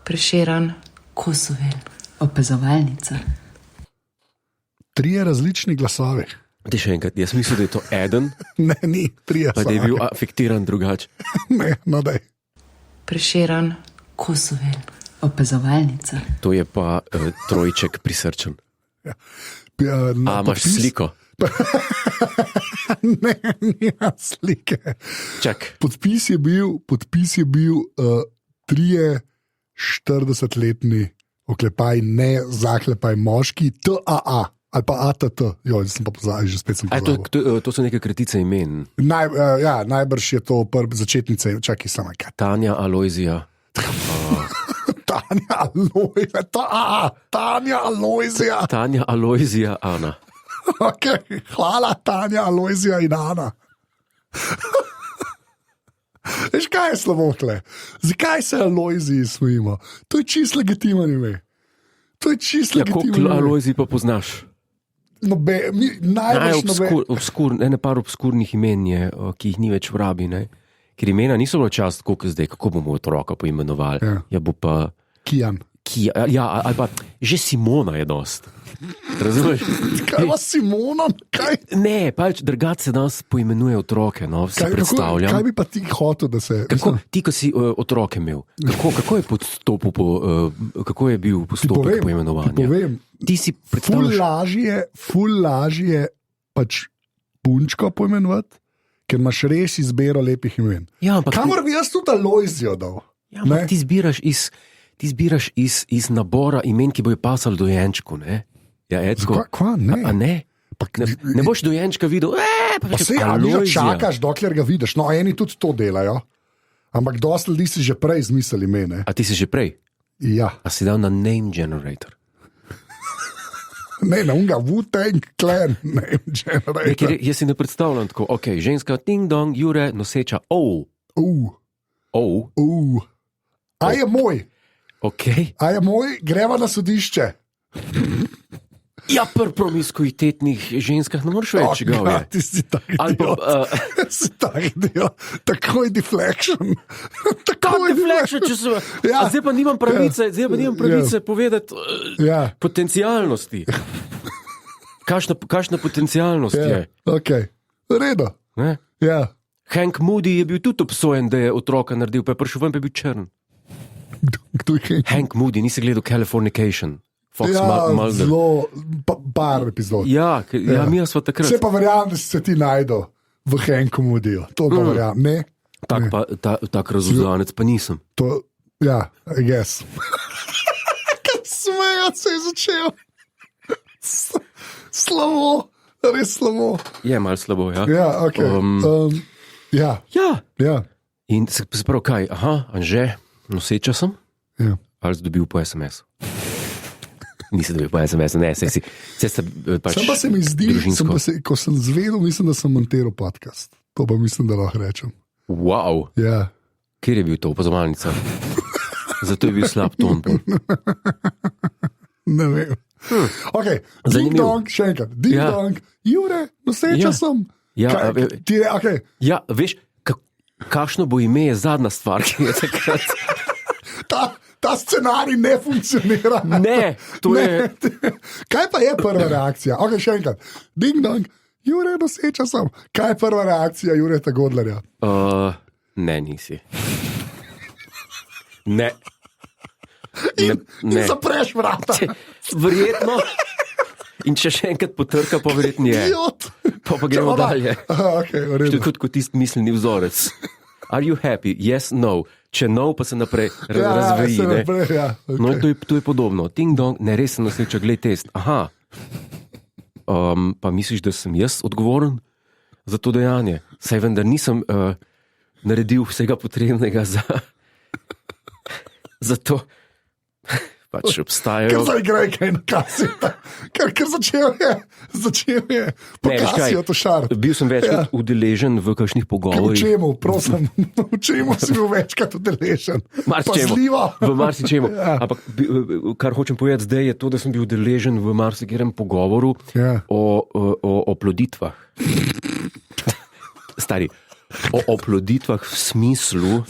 Prešeren, Kosovel, opazovalnica. 3 različni glasovi. Ti še enkrat, jaz mislim, da je to eden, Ne, ni 3. pa da je bil afektiran drugače. Ne, no daj. Prešeren, Kosovel, opazovalnica. To je pa trojček prisrčen. Na A imaš podpis- sliko? Ne, nima slike. Čak. Podpis je bil 43-letni oklepaj, ne zaklepaj moški, TAA ali pa ATT. Jo, sem pa pozabil, že spet sem A, pozabil. to so neke kratice imen. Najbrž je to začetnice, čakaj samo kaj. Tanja, Alojzija. Tanja Alojzija, Tanja Alojzija. Tanja, Alojzija, Ana. Okay. Hvala, Tanja Alojzija in Ana. Veš, kaj je slabo tle? Zakaj se Alojziji smejimo? To je čist legitimno ime. To je čist Ja, koliko legitimno ime. Alojzij pa poznaš? Ene par obskurnih imen je, ki jih ni več v rabi, ne? Ker imena niso bila čast, kot zdaj, kako bomo otroka poimenovali. Ja, bo pa Kijan. Ja, ali pa že Simona je dost. Razumeš? Kaj pa Simona? Kaj? Ne, pač drugače se nas poimenuje otroke, no, si predstavljam. Kaj bi pa ti hotel, da se... Kako, ti, ko si otroke imel, kako je postopil, kako je bil postopek poimenovanja? Ti povem, Ti si predstavljaš... ful lažje pač punčko poimenovati, ker imaš res izbiro lepih imen. Ja, ampak Kamor bi jaz tudi Alojzijo dal? ja, ampak ti zbiraš iz nabora imen, ki bojo pasali dojenčku, ne? Ja, Edko. Kva, ne. A ne? Ne boš dojenčka videl, Pa se čakaš, dokler ga vidiš. No, eni tudi to delajo. Ampak dosti ljudi si že prej izmislili imena. A ti si že prej? Ja. A si dal na name generator? Ne, na unga Wu-Tang Clan name generator. Jaz si ne predstavljam tako, ok, ženska ting dong, Jure, noseča, A je moj, ok. greva na sodišče. Ja, pri promiskuitetnih ženskah ne moreš več ga je. Ti si tak idiot. Si tak idiot. Takoj deflection. Kako je deflection, če se... Ja. Zdaj pa nimam pravice, povedati Ja. potencialnosti. Kakšna potencialnost je? Ok, redo. Ne? Ja. Hank Moody je bil tudi obsojen, da je otroka naredil, pa je prišel ven, pa je bil črn. Kdo je Hank? Hank Moody, nisi gledal Californication. Fox Ja, Mulder. zelo, par epizod. Ja, mi smo takrat. Se pa verjamem, da si se ti najdel v Hanku Moodyju. To pa verjamem. Ne? Tak razuzlanec pa nisem. To, ja, I guess. Kaj smejati se je začel. Slabo, res slabo. Je malo slabo, ja. Ja, ok. Ja, ja. In se pravi, kaj? Aha, Anže, noseča sem? Ja. Ali si dobil po SMS? Nisi dobil po SMS, ne, se pač Sam pa se mi zdi, družinsko. ko sem zvedel, mislim, da sem montiral podcast. To pa mislim, da lahko rečem. Wow, Ja. kjer je bil to opazovalnica? Zato je bil slab ton. Ne vem. Ok, ding Zanimivo. dong, še enkrat. Ding Ja. dong, Jure, noseča Ja. sem. Ja, Okay. Ja, veš, kakšno bo ime je zadnja stvar, ki je takrat. Ta scenarij ne funkcionira. Ne, to je... Kaj pa je prva reakcija? Ok, še enkrat. Ding dong, Jure, noseča sem. Kaj je prva reakcija Jureta Godlerja? Ne, nisi. Ne. In zapreš vrata. Verjetno. In če še enkrat potrka, pa verjetno je. Idiot. Pa gremo dalje. Aha, okay, v redu. Kot tisti miselni vzorec. Are you happy? Yes, no. Če no, pa se naprej razveji. se Ne? naprej, ja, okay. No, to je podobno. Ting dong, ne, res sem nasreča, glej test. Aha. Pa misliš, da sem jaz odgovoren za to dejanje? Saj vendar nisem naredil vsega potrebnega za to. Pač obstajajo. Ker zdaj gre kaj na kaseta. Ker začel je pokasijo to šar. Bil sem večkrat udeležen v kakšnih V pogovorih. čemu, prosim, v čemu si bil večkrat udeležen? Pazljivo. V marsičemu. Ja. Ampak kar hočem povedati zdaj je to, da sem bil udeležen v marsikerem pogovoru Ja. o oploditvah. Stari, o oploditvah v smislu,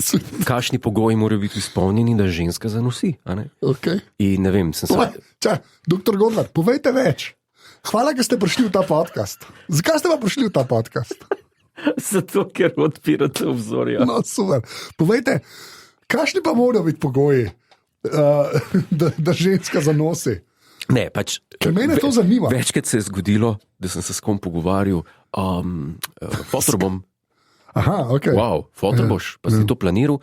kakšni pogoji morajo biti izpolnjeni, da ženska zanosi. a ne? Okay. In ne vem, sem se. Doktor Godler, povejte več. Hvala, da ste prišli v ta podcast. Zakaj ste pa prišli v ta podcast? Zato, ker odpirate obzorja. No, super. Povejte, kakšni pa morajo biti pogoji, da ženska zanosi? Ne, pač. Ker mene to zanima. Večkrat se je zgodilo, da sem se s kom pogovarjal, fotor bom. Aha, ok. Wow, fotor boš, pa si to planiral?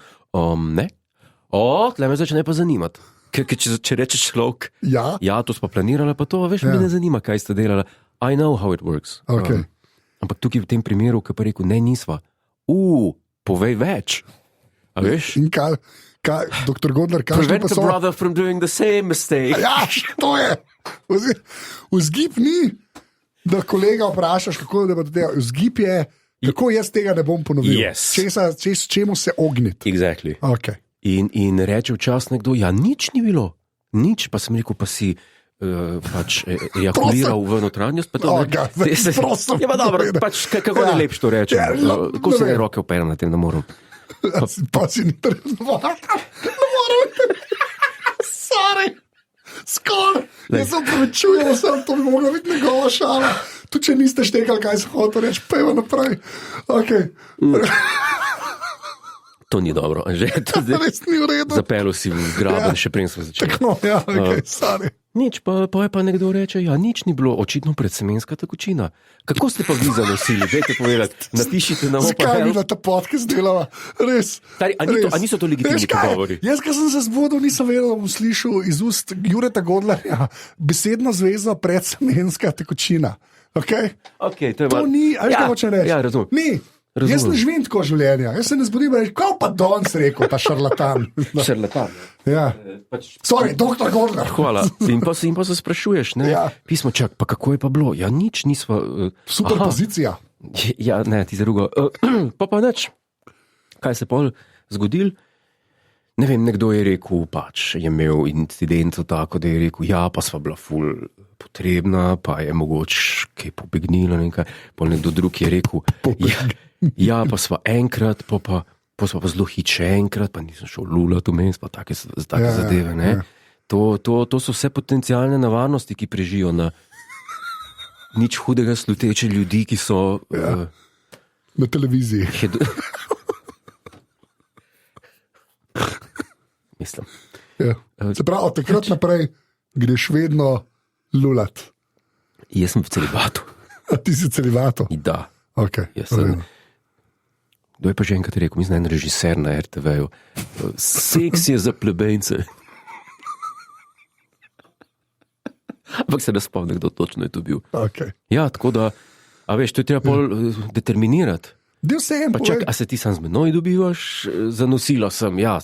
Ne. Tle me začne pa zanimati. Ker če rečeš človek, Ja, to smo planirali, pa to, veš, me ne zanima, kaj ste delali. I know how it works. ok. Ampak tukaj v tem primeru, ki pa rekel, ne, nisva. Povej več. A veš? In kaj, doktor Godler, kakšni Prevent pa the so? brother from doing the same mistake. Ja, to je. Vzgib ni, da kolega vprašaš, kako da bo to delal. Vzgib je, kako jaz tega ne bom ponovil. Yes. Čemu se ogniti. Exactly. Okay. In reče včasih nekdo, ja, nič ni bilo. Nič, pa sem rekel, pa si pač ejakuliral v notranjost. Pa to, Ga, prosim. Je pa dobro, pač, kako Ja. ne lepš to reči. Ja, no, Ko se ne ne vem. roke operem na tem, da moram. Pa si ni treba. Ne morem. Sorry. Skoraj. Jaz se upravičujem, sem to bi mogla biti njegova šala. Tudi če niste štekali, kaj se hoče reči, pojmo naprej. Okay. To ni dobro, že to zdaj. Res ni v redu. Zapelo si v graben, Ja. še preden smo začeli. No, ja, okay, sorry. Nič, pa je pa nekdo reče, ja, nič ni bilo, očitno predsemenska tekočina. Kako ste pa vi zanosili? Dajte povedati, napišite na Zakaj mi OPL. na ta podcast delava? Res. Stari, a niso to legitimni Veš kaj? pogovori? Jaz, ki sem se zbudil, nisem vedel, da bom slišal iz ust Jureta Godlerja besedno zvezo predsemenska tekočina. Okay? Okay, to je To malo- ni, ali kaj hoče reči? Ja, razumem. Ni. Razumem. Jaz ne živim tako življenja. Jaz se ne zbudim in rečem, kaj pa danes rekel, ta šarlatan. Šarlatan. Ja. Pač, Sorry, doktor Godler. hvala. In pa se sprašuješ, ne? Ja. Pismo, čak, pa kako je pa bilo? Ja, nič nisva. Super pozicija. Ja, ne, ti za drugo. Pa nič. Kaj se pol zgodil? Ne vem, nekdo je rekel, pač je imel incident tako, da je rekel, ja, pa sva bila ful potrebna, pa je mogoče kaj pobegnila, nekaj. Pol nekdo drug je rekel, ja, pa sva enkrat, pa sva pa zelo hitro enkrat, pa nisem šel lulat vmes, pa take Ja, zadeve, ne. ja. To so vse potencialne nevarnosti, ki prežijo na nič hudega sluteče ljudi, ki so Na televiziji. Mislim. Ja. Se pravi, od takrat naprej greš vedno lulat. Jaz sem v celibatu. A ti si celibato. Da. Okay. Jaz sem. Kdo je pa že enkrat rekel, mislim, en režiser na RTV-ju. Seks je za plebejce. Ampak se ne spomnim, kdo točno je to bil. Okay. Ja, tako da, a veš, to je treba pol determinirati. Del se en Pa čak, a se ti sam z menoj dobivaš? Zanosila sem, ja.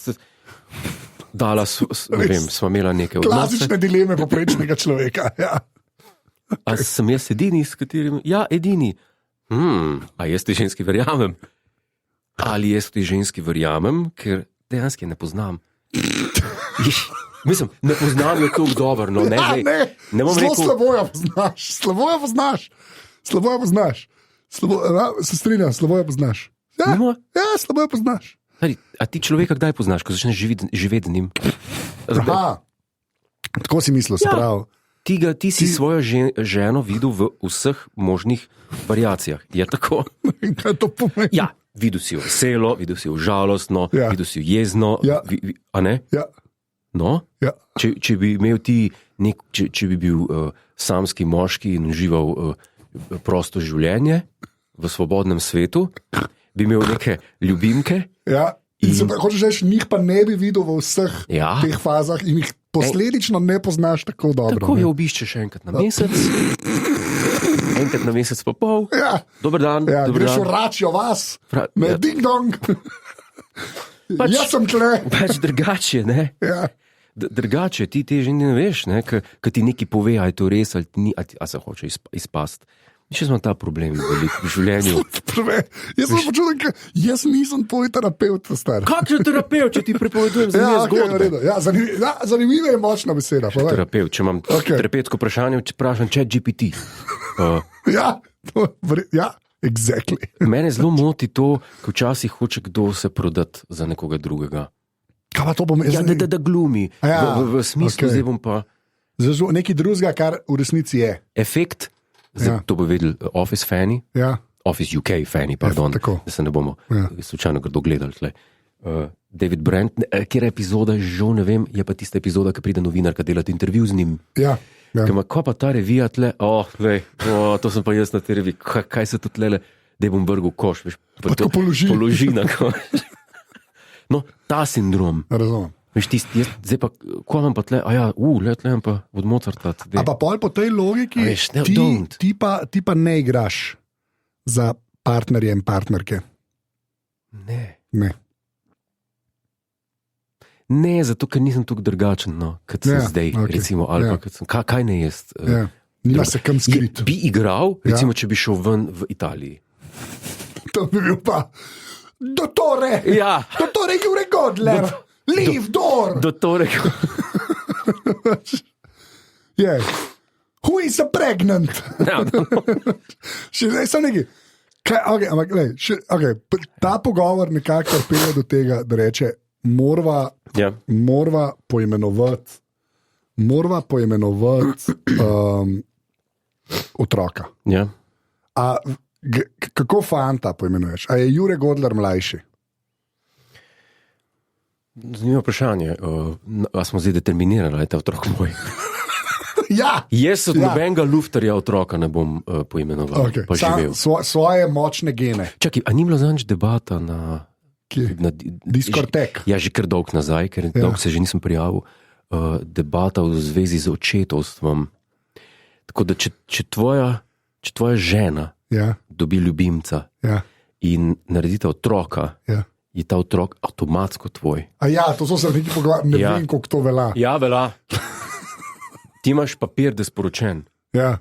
Dala, ne vem, smo imela nekaj odnose. klasične dileme poprečnega človeka. Ja. A sem jaz edini, s katerim? Ja, edini. A jaz tej ženski verjamem? Ali jaz tej ženski verjamem, ker dejansko je ne poznam. Mislim, ne poznam jo tako dobro. No, ne, Ja, zdaj, ne bom Zelo rekel, slabo jo poznaš. Slabo jo poznaš. Se strinjam, slabo jo poznaš. Ja, Nima? slabo jo poznaš. A ti človeka kdaj poznaš, ko začneš živeti z njim? Aha, tako si mislil, se Ja. pravi. Ti si svojo ženo videl v vseh možnih variacijah. Je tako? Kaj to pomeni? Ja, videl si jo veselo, videl si jo žalostno, Ja. videl si jo jezno. Ja. A ne? Ja, No? ja. Če bi imel ti, če bi bil samski moški in užival prosto življenje v svobodnem svetu, bi imel neke ljubimke. Ja. In se pravi, hočeš reči, njih pa ne bi videl v vseh Ja. teh fazah in jih posledično ne poznaš tako dobro. Tako ne. jo obiščeš enkrat na mesec, enkrat na mesec pa pol. Ja, Dober dan, ja dober greš v dan. račjo vas, Ja. ding dong. Jaz sem tle. Pač drugače, ne? Ja. Drugače, ti te že ne veš, kaj ti nekaj pove, ali je to res, ali ni, ali se hoče izpasti. Še smo ta problem velik v življenju. Jaz sem počutil, da jaz nisem tvoj terapeut, star. Kakšen terapeut, če ti pripovedujem za Ja, njega okay, v zgodbe? redu. Ja, zanimiva je močna beseda. povej. Terapeut, če imam Okej. terapevtsko vprašanje, če vprašam, če je GPT. Ja, ja, Exactly. Mene zelo moti to, ko včasih hoče kdo se prodati za nekoga drugega. Kaj pa to pomeni? Ja, da glumi. Ja, v smislu, okej. zdaj bom pa. Nekaj drugega, kar v resnici je. Efekt, zdaj, to bo vedel Office fani, Ja, Office UK fani, pardon, tako. da se ne bomo Ja. slučajno grdo gledali. David Brent, kjer epizoda, žal ne vem, je pa tista epizoda, ki pride novinarka delati intervju z njim. ja. Ker ima, ko pa ta revija tle, to sem pa jaz na tej reviji, kaj se tu tle, da bom vrgel koš, veš, Pa tako položi. na koš. No, ta sindrom, Razumem. veš, tisti, zdaj pa, ko imam pa tle, tle imam pa od Mozarta. A pa pol po tej logiki, A veš, ne, don't. ti pa ne igraš za partnerje in partnerke. Ne. Ne. Ne, zato ker nisem tako drugačen, no, kot sem zdaj, okej. recimo, ali Ja. pa kot sem, kaj ne jaz. Ja. Nima se kam skriti. Bi igral, recimo, če bi šel ven v Italiji. To bi bil pa. Dottore! Ja, Dottore Jure Godler! Leave door! do toreka. Yeah. Who is pregnant? Ja, Še zdaj sem neki. Ampak, ta pogovor nekako pelje do tega, da reče, ja. morava poimenovati otroka. Ja. Kako fanta poimenuješ? A je Jure Godler mlajši? Zanimivo vprašanje. A smo zdaj determinirali, da je ta otrok moj? Ja! Jaz od nobenega luftarja otroka ne bom poimenoval, Okay. pa živel. Svoje močne gene. Čakaj, a ni bilo zanj debata na Diskortek. Ja, že kar dolg nazaj, ker dolgo se že nisem prijavil. Debata v zvezi z očetovstvom. Tako da, če tvoja žena Ja, dobi ljubimca ja, in naredite otroka, ja. je ta otrok avtomatsko tvoj. A ja, to so se neki pogovarjali, ne Ja. vem, koliko to velja. Ja, vela. Ti imaš papir, da je sporočen. Ja.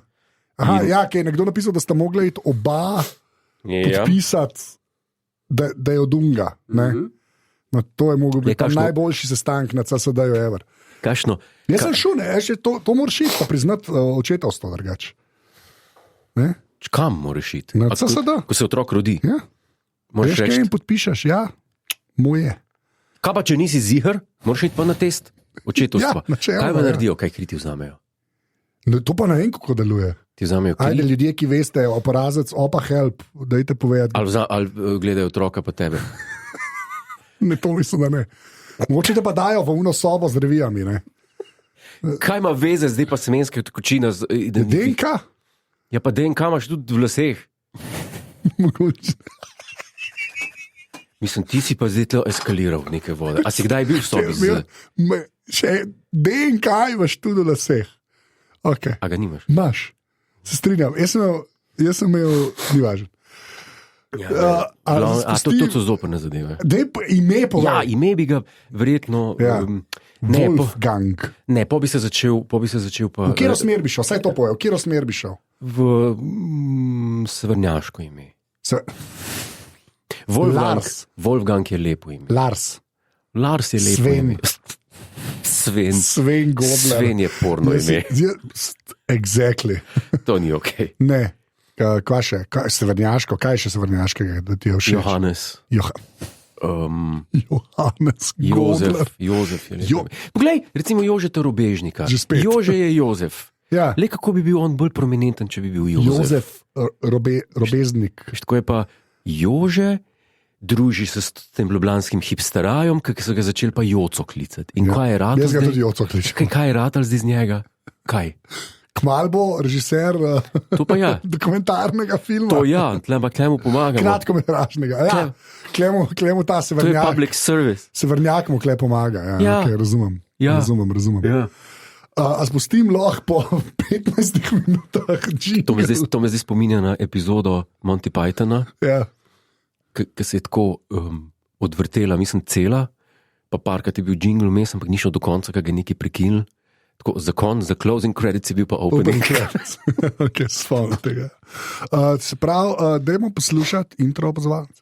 Aha, ja, kaj je nekdo napisal, da sta mogla iti oba Ja. podpisati, da je od unga. No, to je mogel biti najboljši sestanek na CSD-ju ever. Kakšno? Jaz sem šel, to moraš iti, pa priznati očetovstvo drugače. Ne? Kam moraš iti? Na A CSD. Ko se otrok rodi. Ja. Moraš Veš, kaj reči. jim podpišeš? Ja, moje. Kaj pa, če nisi ziher, moraš iti pa na test očetovstva. Ja, načelno, Kaj pa ja. naredijo, kaj kriti vzamejo? To pa ne vem, kako deluje. Ti vzamejo Ajde, kri ljudje, ki veste, oporazec, opa help, dajte povedati. ali gledajo otroka pa tebe. Ne, to mislim, da ne. Mogoče te pa dajo v uno sobo z revijami. Ne? Kaj ima veze zdaj pa semenska tekočina z DNK? Ja, pa DNK imaš tudi v laseh. Mogoče. Mislim, ti si pa zdaj to eskaliral v neke vode. A si kdaj bil v sobi z... Še DNK imaš tudi v laseh. Okay. A ga nimaš? Imaš, se strinjam. Jaz sem imel, ni važno. Ja, to so zoprne zadeve. Ime Ja, povej. ime bi ga verjetno... Ja. Wolfgang. Po bi se začel pa... V katero smer bi šel? Vsaj to povej, v katero smer bi šel? V severnjaško ime. Lars. Wolfgang je lepo ime. Lars. Lars je lepo Sven. ime. Sven. Sven Godler. Sven je porno ime. Exactly. To ni ok. Ne. Kaj še? Severnjaško? Kaj je še severnjaškega, da ti je všeč? Johannes. Johannes Godler. Jozef je lepo ime. Poglej, recimo Jožeta Robežnika. Že spet. Jože je Jozef. Ja. Le kako bi bil on bolj prominenten, če bi bil Jozef. Robeznik. Veš, tako je pa Jože, druži se s tem ljubljanskim hipsterajem, ki so ga začeli pa Joco klicati. In kaj je ratal Jaz ga zdaj? tudi Joco kličem. Kaj je ratal zdaj z njega? Kaj? Kmalu bo režiser To pa ja. dokumentarnega filma. To ja, tle mu pomagamo. Kratkometražnega. Ja. Klemu ta To je severnjak. public service. Severnjak mu kle pomaga. Ja, Ja. Okay, razumem. Ja. Razumem. Ja. A spustim lahko po 15 minutah. To me zdaj spominja na epizodo Monty Pythona, Ja. ki se je tako odvrtela, mislim, cela, pa parkrat je bil jingle vmes, ampak ni šel do konca, ki ga je neki prekinil. Tako, za closing credits je bil pa opening. Ok, spomnim tega. Se pravi, dajmo poslušati intro opazovalnice.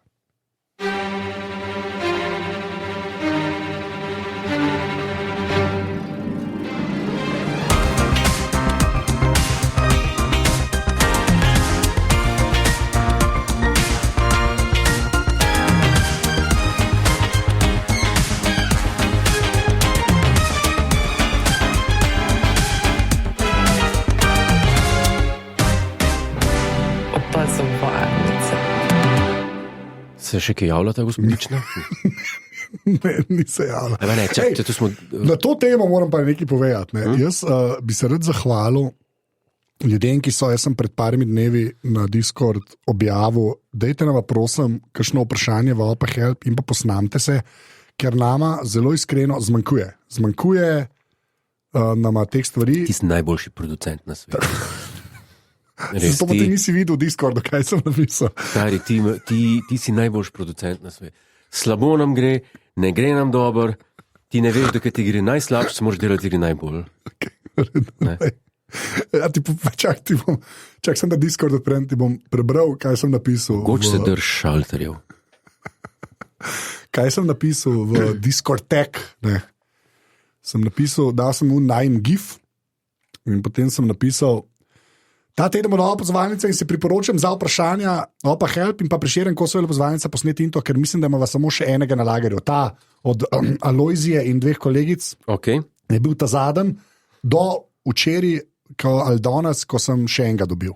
Se še kaj javlja ta gospodična? Ne, ni se javila. Ne, čakajte, tu smo... Na to temo moram pa nekaj povedati. Ne. Jaz bi se rad zahvalil ljudem, ki so, jaz sem pred parimi dnevi na Discord objavil, dajte nam prosim kakšno vprašanje v Opa Help in pa posnamte se, ker nama zelo iskreno zmanjkuje. Zmanjkuje nama teh stvari. Ti si najboljši producent na svetu. Zato pa ti nisi videl Discordu, kaj sem napisal. Stari, ti si najboljši producent na svetu. Slabo nam gre, ne gre nam dobro, ti ne veš, da kaj ti gre najslabše, moraš delati gre najbolj. Okay. Ja, čak sem na Discord odprem, ti bom prebral, kaj sem napisal. Mogoče se drž šalterjev. Kaj sem napisal v Discord tag, ne. Sem napisal, dal sem v najn gif in potem sem napisal, ta teden bo nova pozvalnica in se priporočam za vprašanja Opa Help in pa Prešeren, ko so pozvalnica posneti in to, ker mislim, da imamo samo še enega na lagerju. Ta od Alojzije in dveh kolegic je bil ta zadnji do včeraj, ali danes, ko sem še enega dobil.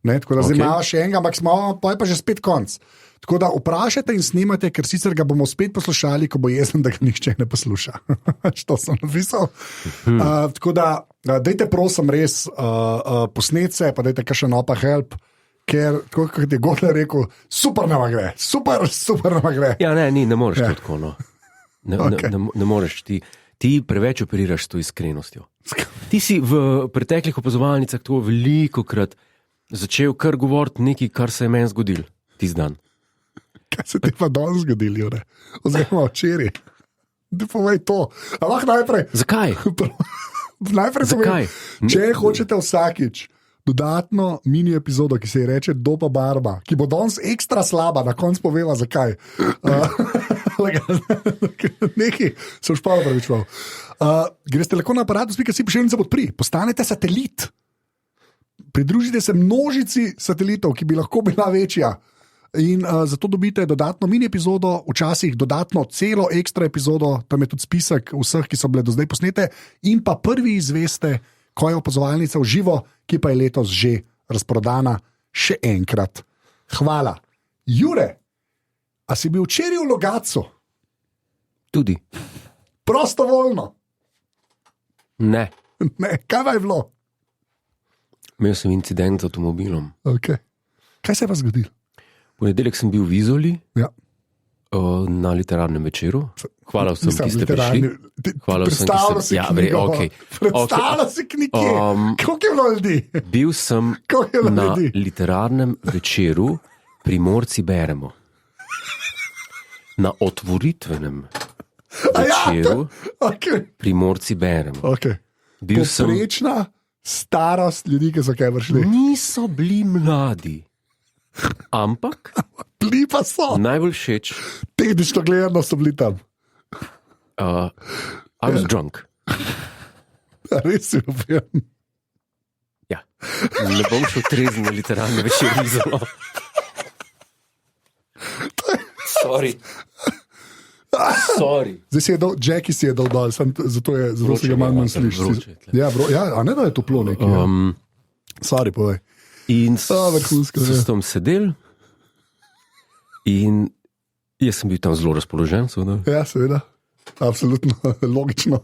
Ne, tako da zdaj imamo še enega, ampak pa je pa že spet konc. Tako da vprašajte in snimajte, ker sicer ga bomo spet poslušali, ko bo jezen, da ga nihče ne posluša. Što sem napisal. Tako da, dajte prosim res posnet se, pa dajte kakšen Opa Help, ker, kot je Gordon rekel, super nama gre, super nama gre. Ja, ne moreš to tako, no. Ne moreš ti. Ti preveč operiraš s to iskrenostjo. Ti si v preteklih opazovalnicah to velikokrat začel kar govoriti nekaj, kar se je meni zgodil, tisti dan. Kaj se ti pa danes zgodili, ne? Oziroma včeraj. Da povej to. Ampak najprej... Zakaj? Najprej povej, če hočete vsakič dodatno mini epizodo, ki se ji reče Dopa Barba, ki bo danes ekstra slaba, na koncu poveva zakaj. Nekaj, sem špal pravičval. Greste lahko na aparatus.si Prešeren se podpri, postanete satelit. Pridružite se množici satelitov, ki bi lahko bila večja. In zato dobite dodatno mini epizodo, včasih dodatno celo ekstra epizodo, tam je tudi spisek vseh, ki so bile do zdaj posnete, in pa prvi izveste, ko je opazovalnica v živo, ki pa je letos že razprodana še enkrat. Hvala. Jure, a si bil včeraj v Logatcu? Tudi. Prostovoljno? Ne. Kaj pa je bilo? Imel sem incident z avtomobilom. Okay. Kaj se je pa zgodilo? V nedeljek sem bil v Izoli, ja. Na literarnem večeru. Hvala vsem, ki ste prišli. Predstavljal si knjigo. Predstavljal si knjige. Koliko je bilo ljudi? Bil sem na literarnem večeru Primorci beremo. Na otvoritvenem večeru Primorci beremo. Povprečna starost ljudi, ki so kaj vršili. Niso bili mladi. Ampak bili pa so. Najbolj všeč. Tehnično gledano so bili tam. I was drunk. Res si upijem. Ja. Ne bom šel trezen na literarni večer Izolo. Sorry. Zdaj si je dol, Jackie si je dol, zato se ga manj sliši. Ja, a ne da je toplo nekaj. Sorry, povej. In so tam sedeli in jaz sem bil tam zelo razpoložen. Ja, seveda, absolutno, logično.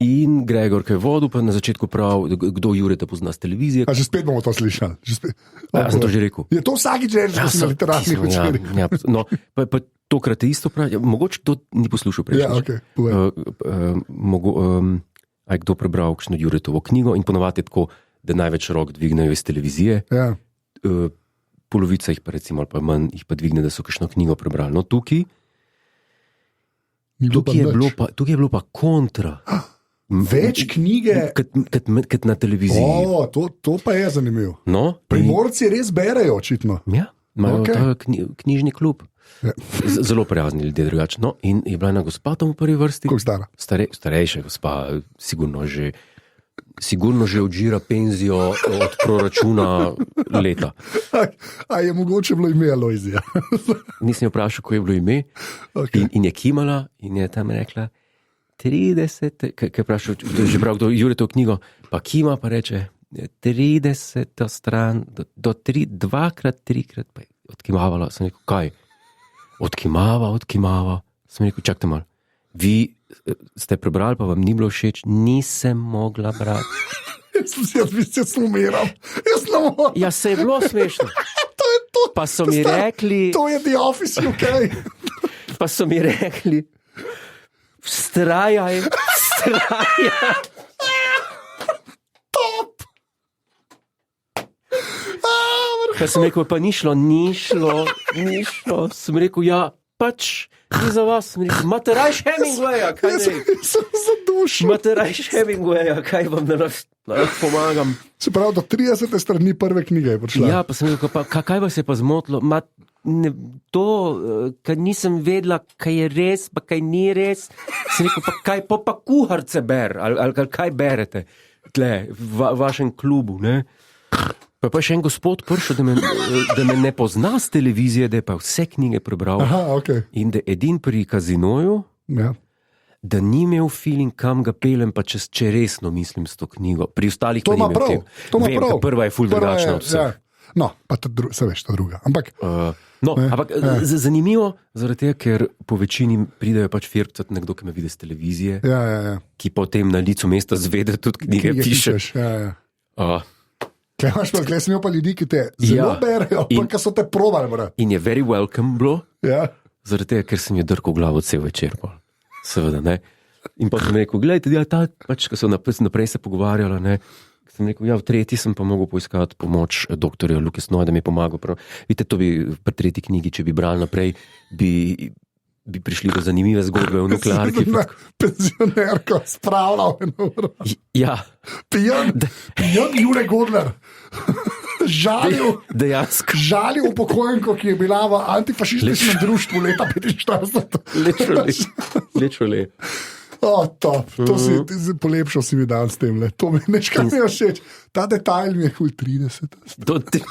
In Gregor, ki je vodil, pa na začetku prav, kdo Jure te pozna z televizije. A že spet bomo to slišali. Ja, sem to že rekel. Je to vsakič že rekel, da si na literarnih večerih. Ja, no, pa tokrat je isto prav, mogoče to ni poslušal prej. Ja, ok, aj kdo prebral kakšno Juretovo knjigo in ponovadi je tako, da največ rok dvignejo iz televizije, polovica jih pa recimo, ali pa manj jih pa dvigne, da so kakšno knjigo prebrali. No, tukaj je bilo pa kontra. Več knjige? Kot na televiziji. To pa je zanimivo. No, Primorci res berejo, očitno. Ja, imajo ta knjižni klub. Ja. Zelo prijazni ljudje drugače. No, in je bila ena gospa tam v prvi vrsti. Koliko stara? Starejša gospa, sigurno že odžira penzijo od proračuna leta. A je mogoče bilo ime Alojzija? Nisem jo vprašal, ko je bilo ime. In je kimala in je tam rekla 30, kaj je vprašal, že prav kdo Jure to knjigo, pa kima pa reče 30 stran, do 2x, 3x, pa je odkimavala, sem rekel, kaj? odkimava. Sem rekel, čakajte malo. Vi ste prebrali, pa vam ni bilo všeč, nisem mogla brati. Jaz bi se sumiral. Jaz ne morem. Ja, se je bilo smešno. To je to. Pa so mi rekli, To je The Office UK. Vztrajaj. Top. Pa sem rekel, pa ni šlo. Sem rekel, ja, pač ni za vas. Sem rekel, imate rajš Hemingwaya, kaj ne? Sem zadušil. Imate rajš Hemingwaya, kaj vam da pomagam? Se pravi, do 30. strani prve knjige je prišla. Ja, pa sem rekel, pa kaj vas je pa zmotilo? Kaj nisem vedela, kaj je res, pa kaj ni res. Sem rekel, pa kuharce ber, ali kaj berete tle, v vašem klubu, ne? Pa še en gospod prišel, da me ne pozna z televizije, da je pa vse knjige prebral. Aha, okay. In da edin pri Kazinoju, Ja. da ni imel feeling, kam ga pelem, pa če resno mislim s to knjigo. Pri ostalih To pa ima nimam prav. tem. To ima Vem, prav. ker prva je ful drugačna od vseh. Ja. No, pa se veš, ta druga. Ampak Ampak zanimivo, zaradi tega, ker po večini pridejo pač firkcat nekdo, ki me vidi z televizije, ja. ki potem na licu mesta zvede tudi knjige piše. Pišeš, ja. Uh, Kaj imaš pa, gled sem imel pa ljudi, ki te zelo berejo, pa ki so te probali, brat. in je very welcome bilo, Ja. zaradi tega, ker sem jo drkal glavo cel večer. Pol. Seveda, ne. In pa sem rekel, gledajte, ja, pač, ko so naprej se pogovarjali, ne, sem rekel, ja, v tretji sem pa mogel poiskati pomoč doktorja Luke Snoja, da mi je pomagal. Vidite, to bi pri tretji knjigi, če bi brali naprej, bi prišli do zanimive zgodbe o nuklearki. Penzionerko spravljal eno uro. Ja, Pijan Jure Godler. dejansko. Žalil upokojenko, ki je bila v antifašističnem društvu leta 45. Literally. Top. Polepšal si mi dan s tem. To mi je nekaj mi je všeč. Ta detajl mi je kul 30. Do tri.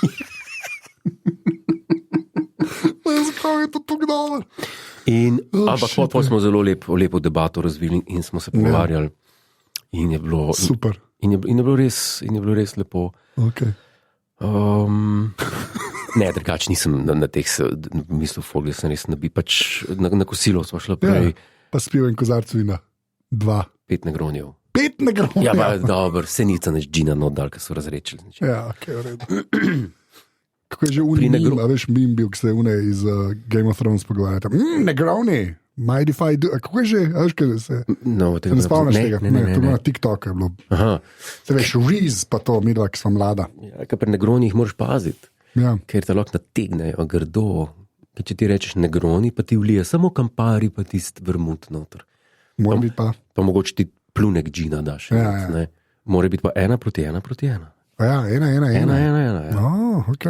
Zakaj je to tako dobro? Ampak potem smo zelo lepo debato razvili in smo se pogovarjali. In je bilo, Super. in je bilo res lepo. Okay. Ne, drugače nisem na teh mislil, da sem res nabil. Pač na kosilo smo šli prej. Ja. Pa spil en kozarc vina. 2. 5 negronjev. 5 negronjev. Ja, pa dobro, se nica neč džina nodal, ker so razrečili. Ja, ok, v redu. Kako je že mim, a veš, mim bil, ki se je iz Game of Thrones pogovarjal. Negroni, mind if I do. Kako je že, a veš, kaj se... No, Ne spomniš tega? Ne. To je na TikToku je bilo. Aha. Se veš, Reese pa to, midva, ki smo mlada. Ja, kaj pri negronjih moraš paziti, Ja. ker te lahko nategnejo grdo. Ker če ti rečeš negroni, pa ti vlije samo kampari, pa tisti vermut noter. Mora biti pa... Pa mogoče ti plunek džina daš. Ja. Ne? Mora biti pa 1:1:1. Ja, 1:1:1. 1:1:1. Ja. Ok.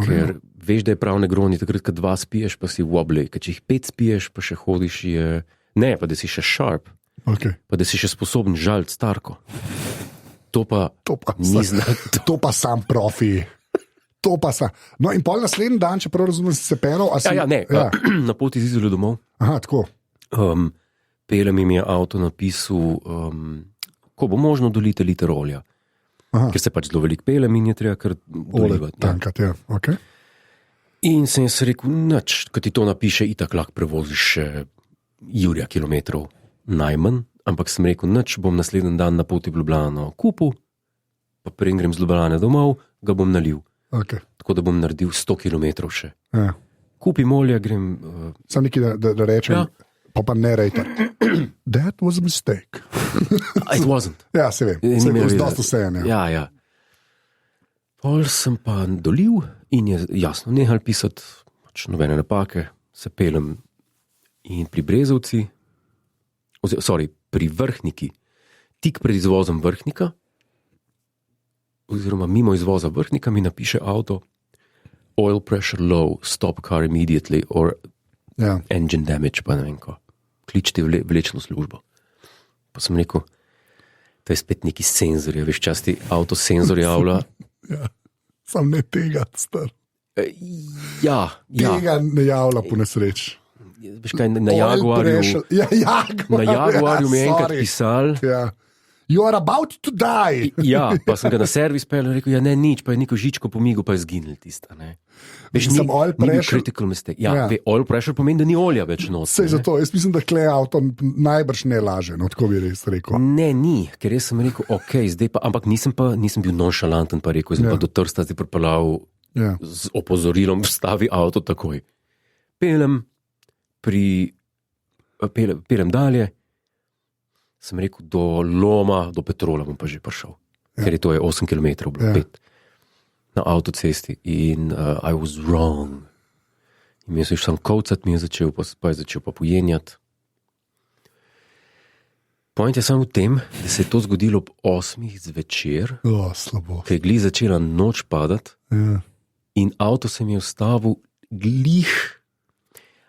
Ker veš, da je prav negroni, takrat, ko 2 spiješ, pa si wobbly. Ker če jih 5 spiješ, pa še hodiš, je... Ne, pa da si še sharp, Okay. pa da si še sposoben žaliti starko. To pa ni znak. To pa sam profi. To pa sam. No in pol naslednji dan, če prav razumem, si se peral. Na poti z Izole domov. Aha, tako. Pelem jim je avto napisal, ko bo možno dolite liter olja. Aha. Ker se pač zelo veliko pelem in je treba kar dolivati. Tankati, ja. Okay. In sem jaz rekel, nič, ko ti to napiše, itak lahko prevoziš še jurja kilometrov najmanj, ampak sem rekel, nič, bom naslednji dan na poti v Ljubljano kupil, pa preden grem z Ljubljane domov, ga bom nalil. Okay. Tako da bom naredil 100 km še. Ja. Kupim olja, grem... Sam nekaj, da rečem, Ja. pa ne rejte. That was a mistake. It wasn't. Ja, se vem. Ni Se imel vem, veze. dosta vseeno. Ja. Ja. Pol sem pa dolil in je jasno nehal pisati, pač nobene napake, se pelem in pri Brezovci, pri Vrhniki, tik pred izvozom Vrhnika, oziroma mimo izvoza Vrhnika mi napiše avto oil pressure low, stop car immediately or Ja. engine damage, pa ne vem ko. Kličite vlečno službo. Pa sem rekel, to je spet neki senzor, veš, časti avto senzor javlja. Ja. Sam ne tega, star. Ja. Tega ne javlja po nesreč. Veš kaj, na Jaguarju, Ja, Jaguar, na Jaguarju mi je enkrat sorry. pisal, Ja. You are about to die. Ja, pa sem ga na servis pel in rekel, ja ne nič, pa je neko žičko pomigal, pa je zginil tista. Ne. Veš, Mislim, oil ni bil pressure- critical mistake. Ja, Ja. oil pressure pomeni, da ni olja več not. Sej zato, jaz mislim, da klej avto najbrž ne laže, no, tako bi res rekel. Ne, ni, ker jaz sem rekel, ok, zdaj pa, ampak nisem bil nonšalanten, pa rekel, sem Ja. pa do Trsta zdaj pripeljal Ja. z opozorilom, vstavi avto takoj. Pelem dalje, sem rekel, do Loma, do Petrola bom pa že prišel, ker je to 8 km, bilo Ja. 5 na avtocesti in I was wrong. In mi je sam kovcat, mi je začel, pa je začel pa pojenjati. Point je samo v tem, da se je to zgodilo ob 8 zvečer, Slabo. ker je glih začela noč padati. Ja. In avto se mi je ustavil glih.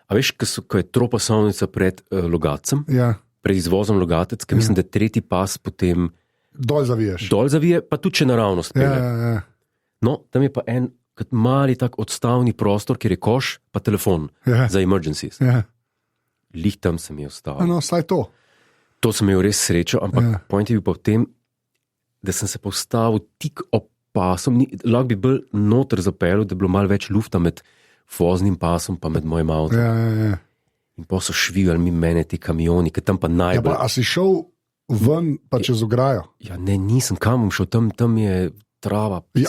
A veš, ko je tropasovnica pred Logatcem, Ja. pred izvozom Logatec, ker mislim, da tretji pas potem Dol zaviješ. dol zavije, pa tudi če naravnost Ja, pelje. ja. No, tam je pa en kot mali tak odstavni prostor, kjer je koš, pa telefon Ja. za emergencies. Ja. Lih tam se mi je ustavil. No, saj to. To sem imel res srečo, ampak Ja. point je bil pa v tem, da sem se postavil tik ob pasom, lahko bi bil noter zapeljal, da je bilo malo več lufta med voznim pasom pa med mojim avtom. Ja, ja, ja. In pa so švigali mi mene ti kamioni, ker tam pa Ja, najbolj. pa, a si šel ven, pa čez ograjo? Ja, ne, nisem kam bom šel, tam je trava. Ja.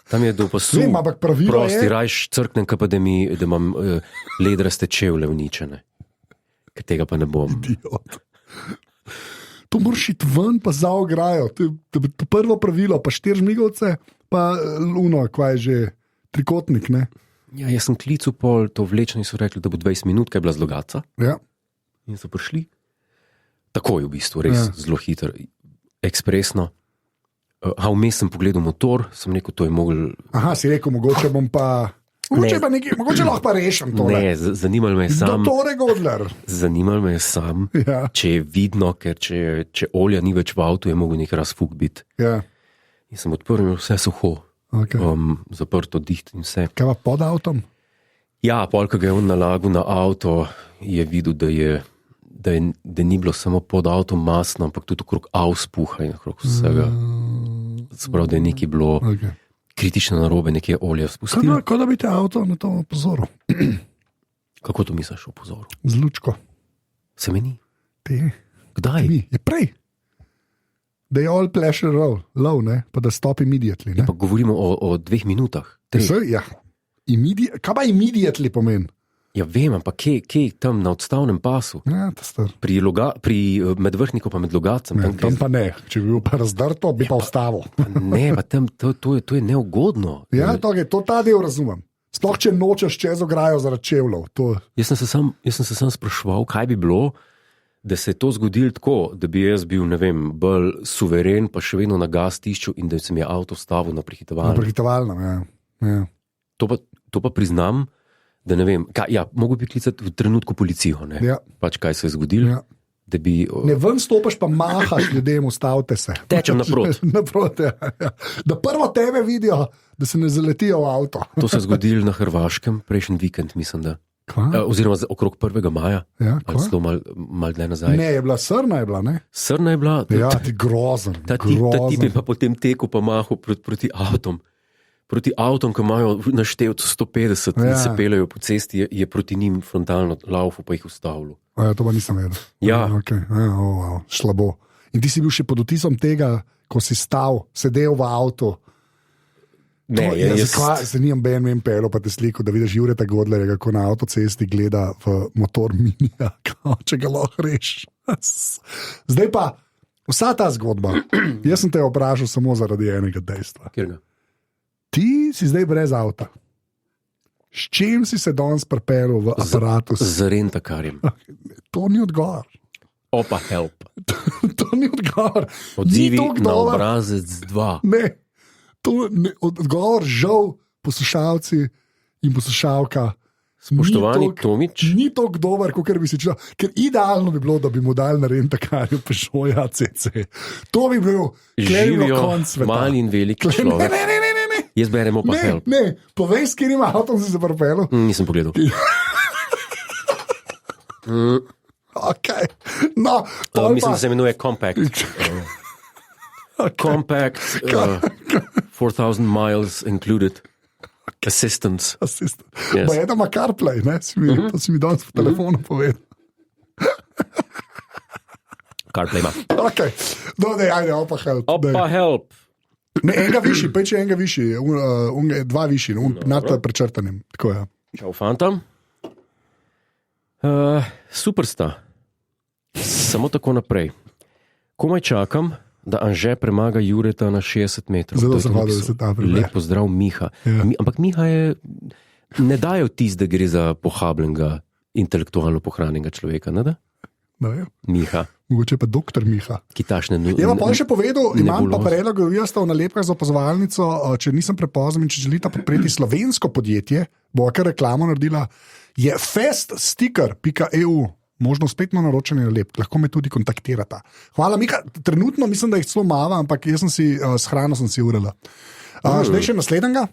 Tam je do pasu. Vem, ampak pravilo Prosti, je- rajš crknem, pa da imam ledraste čevlje uničene. Ker tega pa ne bom. Idiot. To moraš iti ven, pa za ograjo. To prvo pravilo, pa 4 žmigovce, pa luno, kva je že trikotnik. Ne? Ja, jaz sem klical pol, to vlečeni so rekli, da bo 20 minut, kaj je bila zlogaca. Ja. In so prišli. Takoj v bistvu, res Ja. zelo hitro, ekspresno. A vmes sem pogledal motor, sem rekel, to je mogel. Aha, si rekel, mogoče bom pa. Mogoče lahko pa rešim to. Ne, zanimalo me je sam. Doktore Godler. Zanimalo me je sam, Ja, če je vidno, ker če olja ni več v avtu, je mogel nek razfuk biti. ja. In sem odprl in vse suho, Okay. zaprto, diht in vse. Kaj pa pod avtom? Ja, polk ga je on nalagal na avto, je videl, da ni bilo samo pod avtom masno, ampak tudi okrog avspuha in okrog vsega. Sprav, da je nekaj bilo Okay. kritično narobe, nekaj olja spustilo. Kot da bi te avto na to opozoril. Kako to misliš o pozoru? Z lučko. Se meni? Te. Kdaj? Mi, je prej. Da je all pleasure low, ne? Pa da stop immediately. Ne? Pa govorimo o 2 minutah. 3. Saj, ja. Kaj pa immediately pomeni? Ja, vem, ampak kje tam na odstavnem pasu? Ja, to star. Pri medvrhniku pa med Logacem. Ne, Tam, tam pa ne. Če bi bil pa razdrto, bi pa ustavil. ne, pa tam, to je neugodno. Ja, to ta del razumem. Sploh če nočeš čez ograjo zaradi čevljev. To... Jaz sem se sam spraševal, kaj bi bilo, da se je to zgodilo tako, da bi jaz bil, ne vem, bolj suveren, pa še vedno na gas tišču in da se mi je avto stavil na prehitevalnik. Prehitevalno, ja. Ja. To pa priznam, da ne vem, mogo bi klicati v trenutku policijo, ne? Ja. Pač kaj se je zgodilo, Ja. da bi... Ne ven stopiš, pa mahaš ljudem, ustavite se. Tečem naprot. Naprot, ja. Da prvo tebe vidijo, da se ne zaletijo v avto. To se je zgodilo na Hrvaškem prejšnji vikend, mislim, da. Oziroma okrog 1. maja, Ja, ali celo malo dlje nazaj. Ne, je bila srna, je bila, ne? Srna je bila, Ja, ti grozen. ta tip je pa potem tekel pa mahal proti avtom. Proti avtom, ki imajo naštevt 150 in Ja. se peljejo po cesti, je proti njim frontalno laufal, pa jih ustavil. Ja, to pa nisem vedel. Ja. Okay. Ja, wow, slabo. In ti si bil še pod vtisom tega, ko si stal, sedel v avtu. Ne, Se nimam BNM pelo, pa te sliko, da vidiš Jureta Godlerja, kako na avtocesti gleda v motor minija, če ga lahko rešiš. Zdaj pa, vsa ta zgodba, jaz sem te vprašal samo zaradi enega dejstva. Kjerga? Ti si zdaj brez avta. S čim si se danes pripeljal v aparatu? Z rentakarjem. To ni odgovor. Opa, help. To ni odgovor. Odzivi Ni to na odgovor. obrazec 2. Ne, to je odgovor, žal, poslušalci in poslušalka. Spoštovani ni Tomič. Ni to dober, kot bi si čutil. Ker idealno bi bilo, da bi mu dal na rentakarju Peugeot ACC. To bi bil Živijo konc sveta. mali in veliki Ne, človek. ne. Jaz berem opa, Ne, help. ne, povej, s katerim avtom si se pripeljal. Nisem pogledal. Okay. No, pol Mislim, pa- da se imenuje Compact. Compact, 4000 miles included. Assistance. Assistant. Yes. Pa ena ima CarPlay, ne? To si mi danes po telefonu povedal. CarPlay ima. Okay. No, dej, ajde, opa help. Opa, help. Ne, enega višji, peče enega višji, dva višji, nad prečrtanim. Tako je. Čau, fanta. Super sta. Samo tako naprej. Komaj čakam, da Anže premaga Jureta na 60 metrov. Zelo To je sem to hvala, da napisal. se ta prebre. Lep pozdrav, Miha. Ja. Ampak Miha je, ne daje vtis, da gre za pohabljenega, intelektualno pohranjenega človeka, ne da? Ne vem. Miha, Mogoče pa doktor Miha. ki tašne Je pa pol še povedal, imam pa nebuloze. predlog, da sta v nalepkah za opazovalnico, če nisem prepozen in če želite podpreti slovensko podjetje, bo kar reklamo naredila, je feststicker.eu. Možno spletno naročanje nalepk, lahko me tudi kontaktirata. Hvala, Mika. Trenutno mislim, da jih celo mava, ampak jaz sem si s hrano sem si urala. Zdaj še naslednjega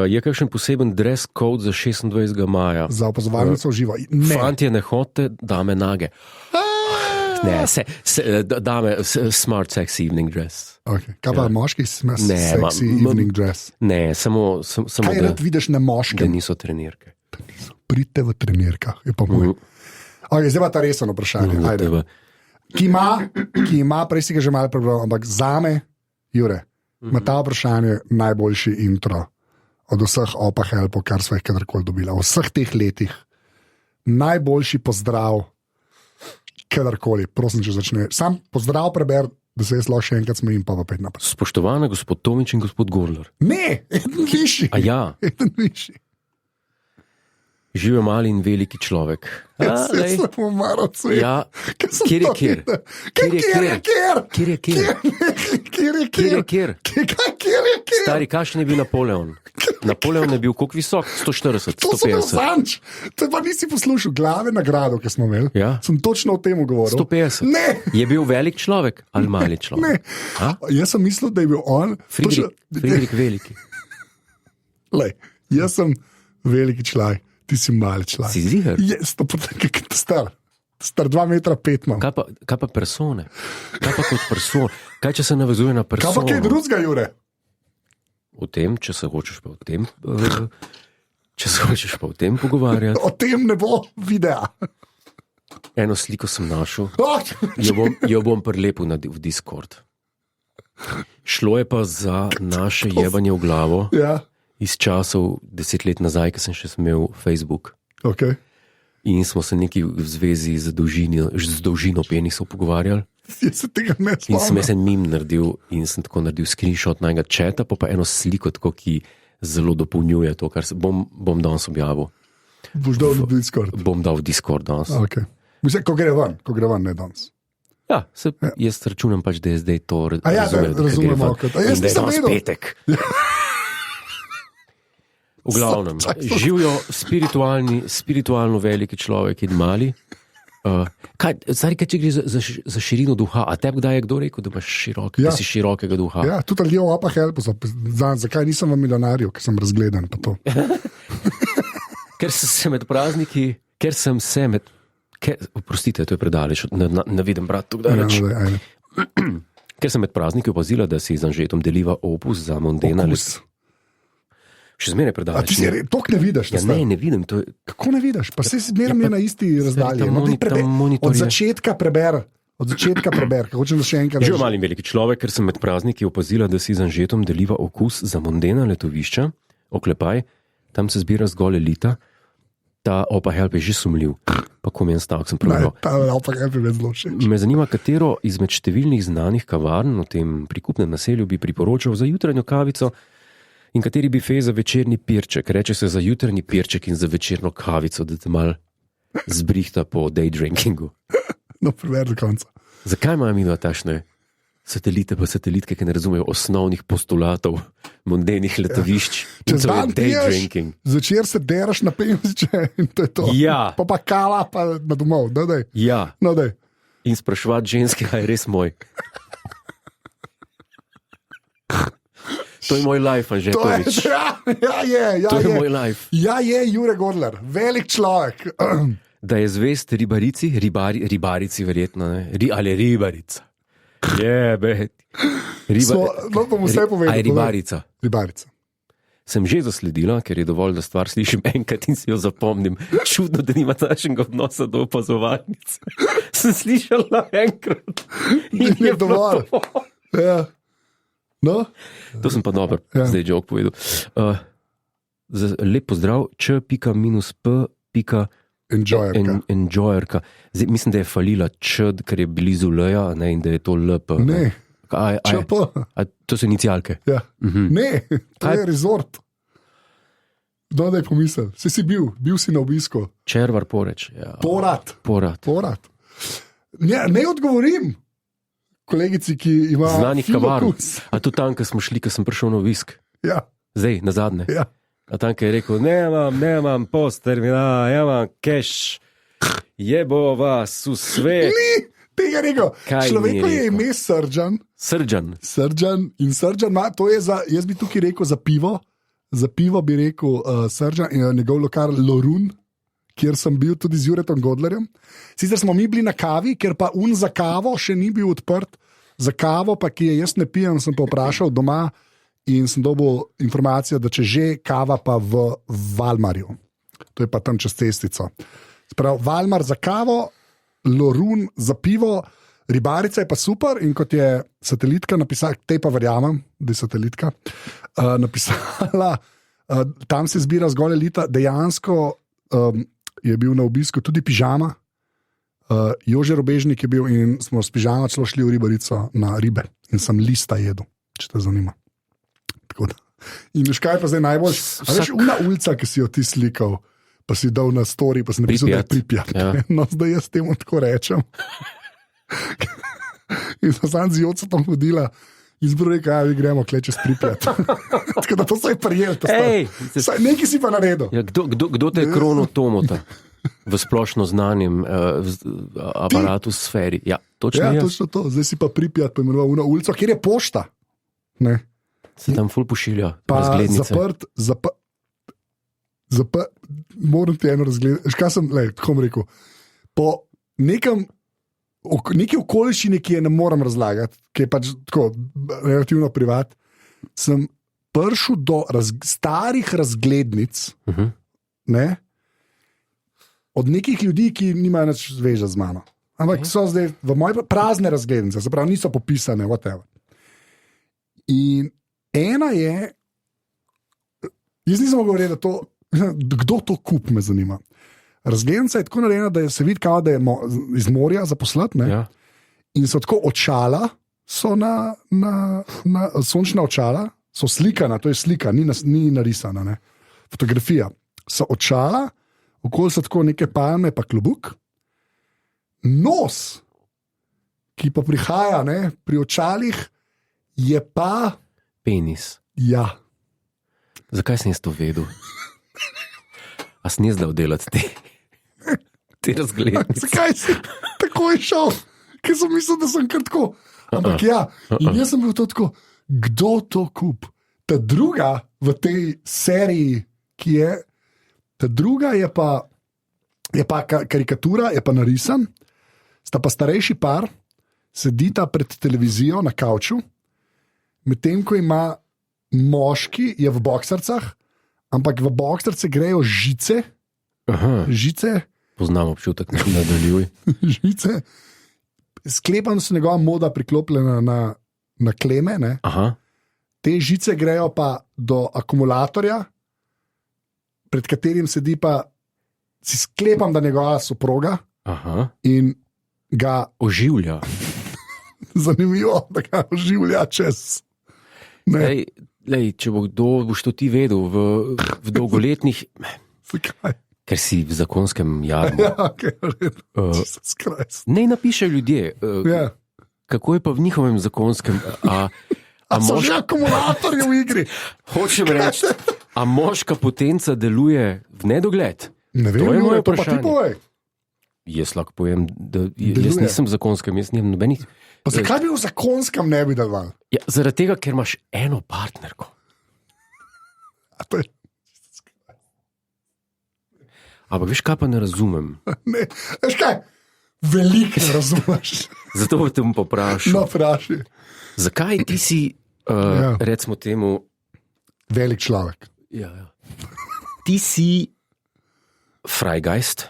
Je kakšen poseben dress code za 26. maja? za opazovalnico v živo. Ne. Fantje, ne hote, dame nage. Ne, dame smart sex evening dress. Okay. Kaj pa moški Ne, sexy evening dress? Ne, samo Kaj da, rad vidiš na da moškem? niso trenirke. Pridite v trenirkah, je pa moj. Okay, zdaj pa ta resno vprašanje. Ajde. Ki ima, prej si ga že malo prebral, ampak zame, Jure, ima ta vprašanje najboljši intro od vseh opa helpov, kar smo jih kadarkoli dobili. V vseh teh letih. Najboljši pozdrav, kadarkoli. Prosim, če začne. Sam pozdrav preber, da se jaz lahko še enkrat smejim, pa opet naprej. Spoštovana gospod Tomič in gospod Gorler. Ne, eden višji. A ja, Eden višji. živijo mali in veliki človek. Jaz se lej. lepo maro cvet. Ja, kjer je kjer? Kjer je kjer? Kjer je kjer? Kjer je Kjer je kjer? kjer? Kjer je kjer? Stari, kakšen je bil Napoleon? Napoleon je bil koliko visok? 140, To sem bil 150. zanč. To pa nisi poslušal glave nagrado, ki smo imeli. Ja. Sem točno o tem govoril. 150. Ne, Je bil velik človek ali mali človek? ne. A? Jaz sem mislil, da je bil on. Friedrich Veliki. Lej, jaz sem veliki človek, ti si mali človek. Si ziher? Je, star 2,5 metra imam. Kaj pa persone? Kaj pa kot person? Kaj če se navezuje na Kaj pa persono? kaj drugega, Jure? O tem, če se hočeš pa o tem, če se hočeš pa o tem pogovarjati. O tem ne bo videa. Eno sliko sem našel, Oh, jo bom prilepil v Discord. Šlo je pa za naše jebanje v glavo ja, iz časov 10 let nazaj, ko sem še imel Facebook. okay. In smo se neki v zvezi z dolžino penisov pogovarjali. Jaz se tega ne In sem spomnim. jaz en mim naredil in sem tako naredil screenshot najnega četa, pa eno sliko, tako, ki zelo dopolnjuje to, kar se bom danes objavil. Boš dal na Discord. Bom dal v Discord danes. Okay. Mislim, ko gre ven, ne danes. Ja, jaz računam pač, da je zdaj to A ja, da razumemo, razumemo. a jaz nisem vedel. Petek. V glavnem, živijo spiritualno veliki človek in mali. Zdaj, če gre za širino duha, a tebi kdaj je kdo rekel, da imaš Ja. da si širokega duha? Ja, tudi ljudje v Apa Helpu, zakaj nisem v milijonarju, ker sem razgledan. Pa to. Ker sem se med prazniki, oprostite, to je predaleč, ne vidim brat tu Ja, daleč. ajde. Ker sem med prazniki opazila, da si z Anžetom deliva opus za Mondena. Okus. Še zmeraj A predaleč. ti si tok ne vidiš? Ja, ne vidim. To je, Kako ne vidiš? Pa se zmeraj je na isti razdalji. tam No, daj tam monitor Od je. začetka preber. Kako hočeš, da še enkrat Živijo mali in veliki človek, ker sem med prazniki opazila, da si z Anžetom deliva okus za Mondena letovišča, oklepaj, tam se zbira zgolj elita, ta Opa Help je že sumljiv, pa komen stavek sem prebral. Ta Apa Help je zelo všeč. Me zanima, katero izmed številnih znanih kavarn v tem prikupnem naselju bi priporočal za jutranjo kavico in kateri bi fej za večerni pirček. Reče se za jutranji pirček in za večerno kavico, da te mal zbrihta po day drinkingu. No, prever do konca. Zakaj imajo mi takšne satelite pa satelitke, ki ne razumejo osnovnih postulatov mondenih letovišč? In Čez to je dan day piješ, drinking. zvečer se deraš na penziče in to je to. Ja. Pa kala, pa na domov. No, daj. Ja, No, daj. in spraševati ženske, kaj je res moj. To je moj life, Anže To je, Tomič. ja, je. To je moj life. Ja, je Jure Godler, velik človek. da je zvest ribarici, ribarici verjetno, ne? Ali ribarica. No, bom vse povedal. Je ribarica. Ribarica. Sem že zasledila, ker je dovolj, da stvar slišim enkrat in si jo zapomnim. Čudno, da nima takšnega odnosa do opazovalnic. Sem slišala enkrat. In je dovolj. Ja. No? To sem pa dobro, zdaj jok povedal. Lep pozdrav, č.-p. Enjoyerka. Zdaj, mislim, da je falila č, ker je blizu l-ja, in da je to l-p. Ne. č.p. To so inicialke. Ja. Ne, to je resort. No, da je pomislil. Si bil si na obisku. Červar Poreč. Ja. Porat. Ne odgovorim kolegici, ki ima znanih kavarn. A to tam, ko smo šli, ko sem prišel na obisk. Ja. Zdaj, na zadnje. Ja. A tam, ki je rekel, nemam post terminala, nemam cash, jebo vas v svet. Ni tega rekel. Človeku je ime Srdžan. Srdžan. In Srdžan ima, to je za, jaz bi tukaj rekel za pivo. Za pivo bi rekel Srdžan in njegov lokal Lorun, kjer sem bil tudi z Juretom Godlerjem. Sicer smo mi bili na kavi, ker pa za kavo še ni bil odprt. Za kavo pa, ki je jaz ne pijem, sem pa vprašal doma in sem dobil informacijo, da če že kava pa v Valmarju. To je pa tam čez cestico. Sprav, Valmar za kavo, Lorun za pivo, Ribarica je pa super in kot je Satelitka napisala, te pa verjamem, da je Satelitka, napisala, tam se zbira zgolj elita, dejansko je bil na obisku tudi pižama, Jože Robežnik je bil in smo s pižama celo šli v Ribarico na ribe in sem lista jedel, če te zanima. Tako da. In veš kaj pa zdaj najbolj, a veš, una ulica, ki si jo ti slikal, pa si dal na story, pa si napisal, da je Pripjat. Ja. No, zdaj jaz temu tako rečem. In sem sam z Joco tam hodila in zbro rekel, gremo kleče s Pripjat. Tako da to se je prijel. Nekaj si pa naredil. Ja, kdo te je kronil Tomota v splošno znanem aparatu sferi? Ja, točno to. Zdaj si pa Pripjat poimenoval una ulico, kjer je pošta. Ne. Se tam ful pošilja razglednice. Zaprt, moram ti eno razgledati. Kaj sem, tako bom rekel, po neki okoliščini, ki je ne moram razlagati, ki je pač tako relativno privat, sem prišel do starih razglednic, ne, od nekih ljudi, ki nimajo nič zveze z mano. Ampak so zdaj v moje prazne razglednice, se pravi, niso popisane, whatever. In ena je, jaz nisem mogel reči, da to, kdo to kup, me zanima. Razglednica je tako narejena, da se vidi, kao, da je iz morja zaposlati, ja. In so tako očala, so na sončna očala, so slikana, to je slika, ni narisana, ne. Fotografija. So očala, okoli so tako neke palme, pa klobuk. Nos, ki pa prihaja, ne, pri očalih, je pa penis. Ja. Zakaj sem jaz to vedel? A sem jaz dal delati te razglednice? Zakaj si tako je šel? Ker sem mislil, da sem kar tako. Ampak ja, in jaz sem bil to tako, kdo to kup? Ta druga v tej seriji, ki je, ta druga je pa karikatura, je pa narisan, sta pa starejši par, sedita pred televizijo na kavču, medtem ko ima moški, je v boksarcah, ampak v boksarce grejo žice. Aha. Žice. Poznam občutek, da nadaljuj. Žice. Sklepam, da so njegova moda priklopljena na kleme. Ne? Aha. Te žice grejo pa do akumulatorja, pred katerim sedi pa, si sklepam, da njegova soproga. Aha. In ga oživlja. Zanimivo, da ga oživlja čez. Lej, če boš to ti vedel v dolgoletnih... Zakaj? Ker si v zakonskem jarmu. Ja, okay, ne napiše ljudje, kako je pa v njihovem zakonskem... A so že akumulatorji v igri? Hočem reči, a moška potenca deluje v nedogled? Ne vem, to je moje to pa ti povej. Jaz lahko povem, da jaz nisem v zakonskem, jaz nimam nobenih... Pa zakaj bi v zakonskem ne bi deloval? Ja, zaradi tega, ker imaš eno partnerko. A to je... Ampak veš, kaj pa ne razumem? Ne, veš kaj? Veliko ne razumeš. Zato te bom poprašal. No, vprašaj. Zakaj ti si, Ja. recimo temu, Velik človek. ja. Ti si Freigeist,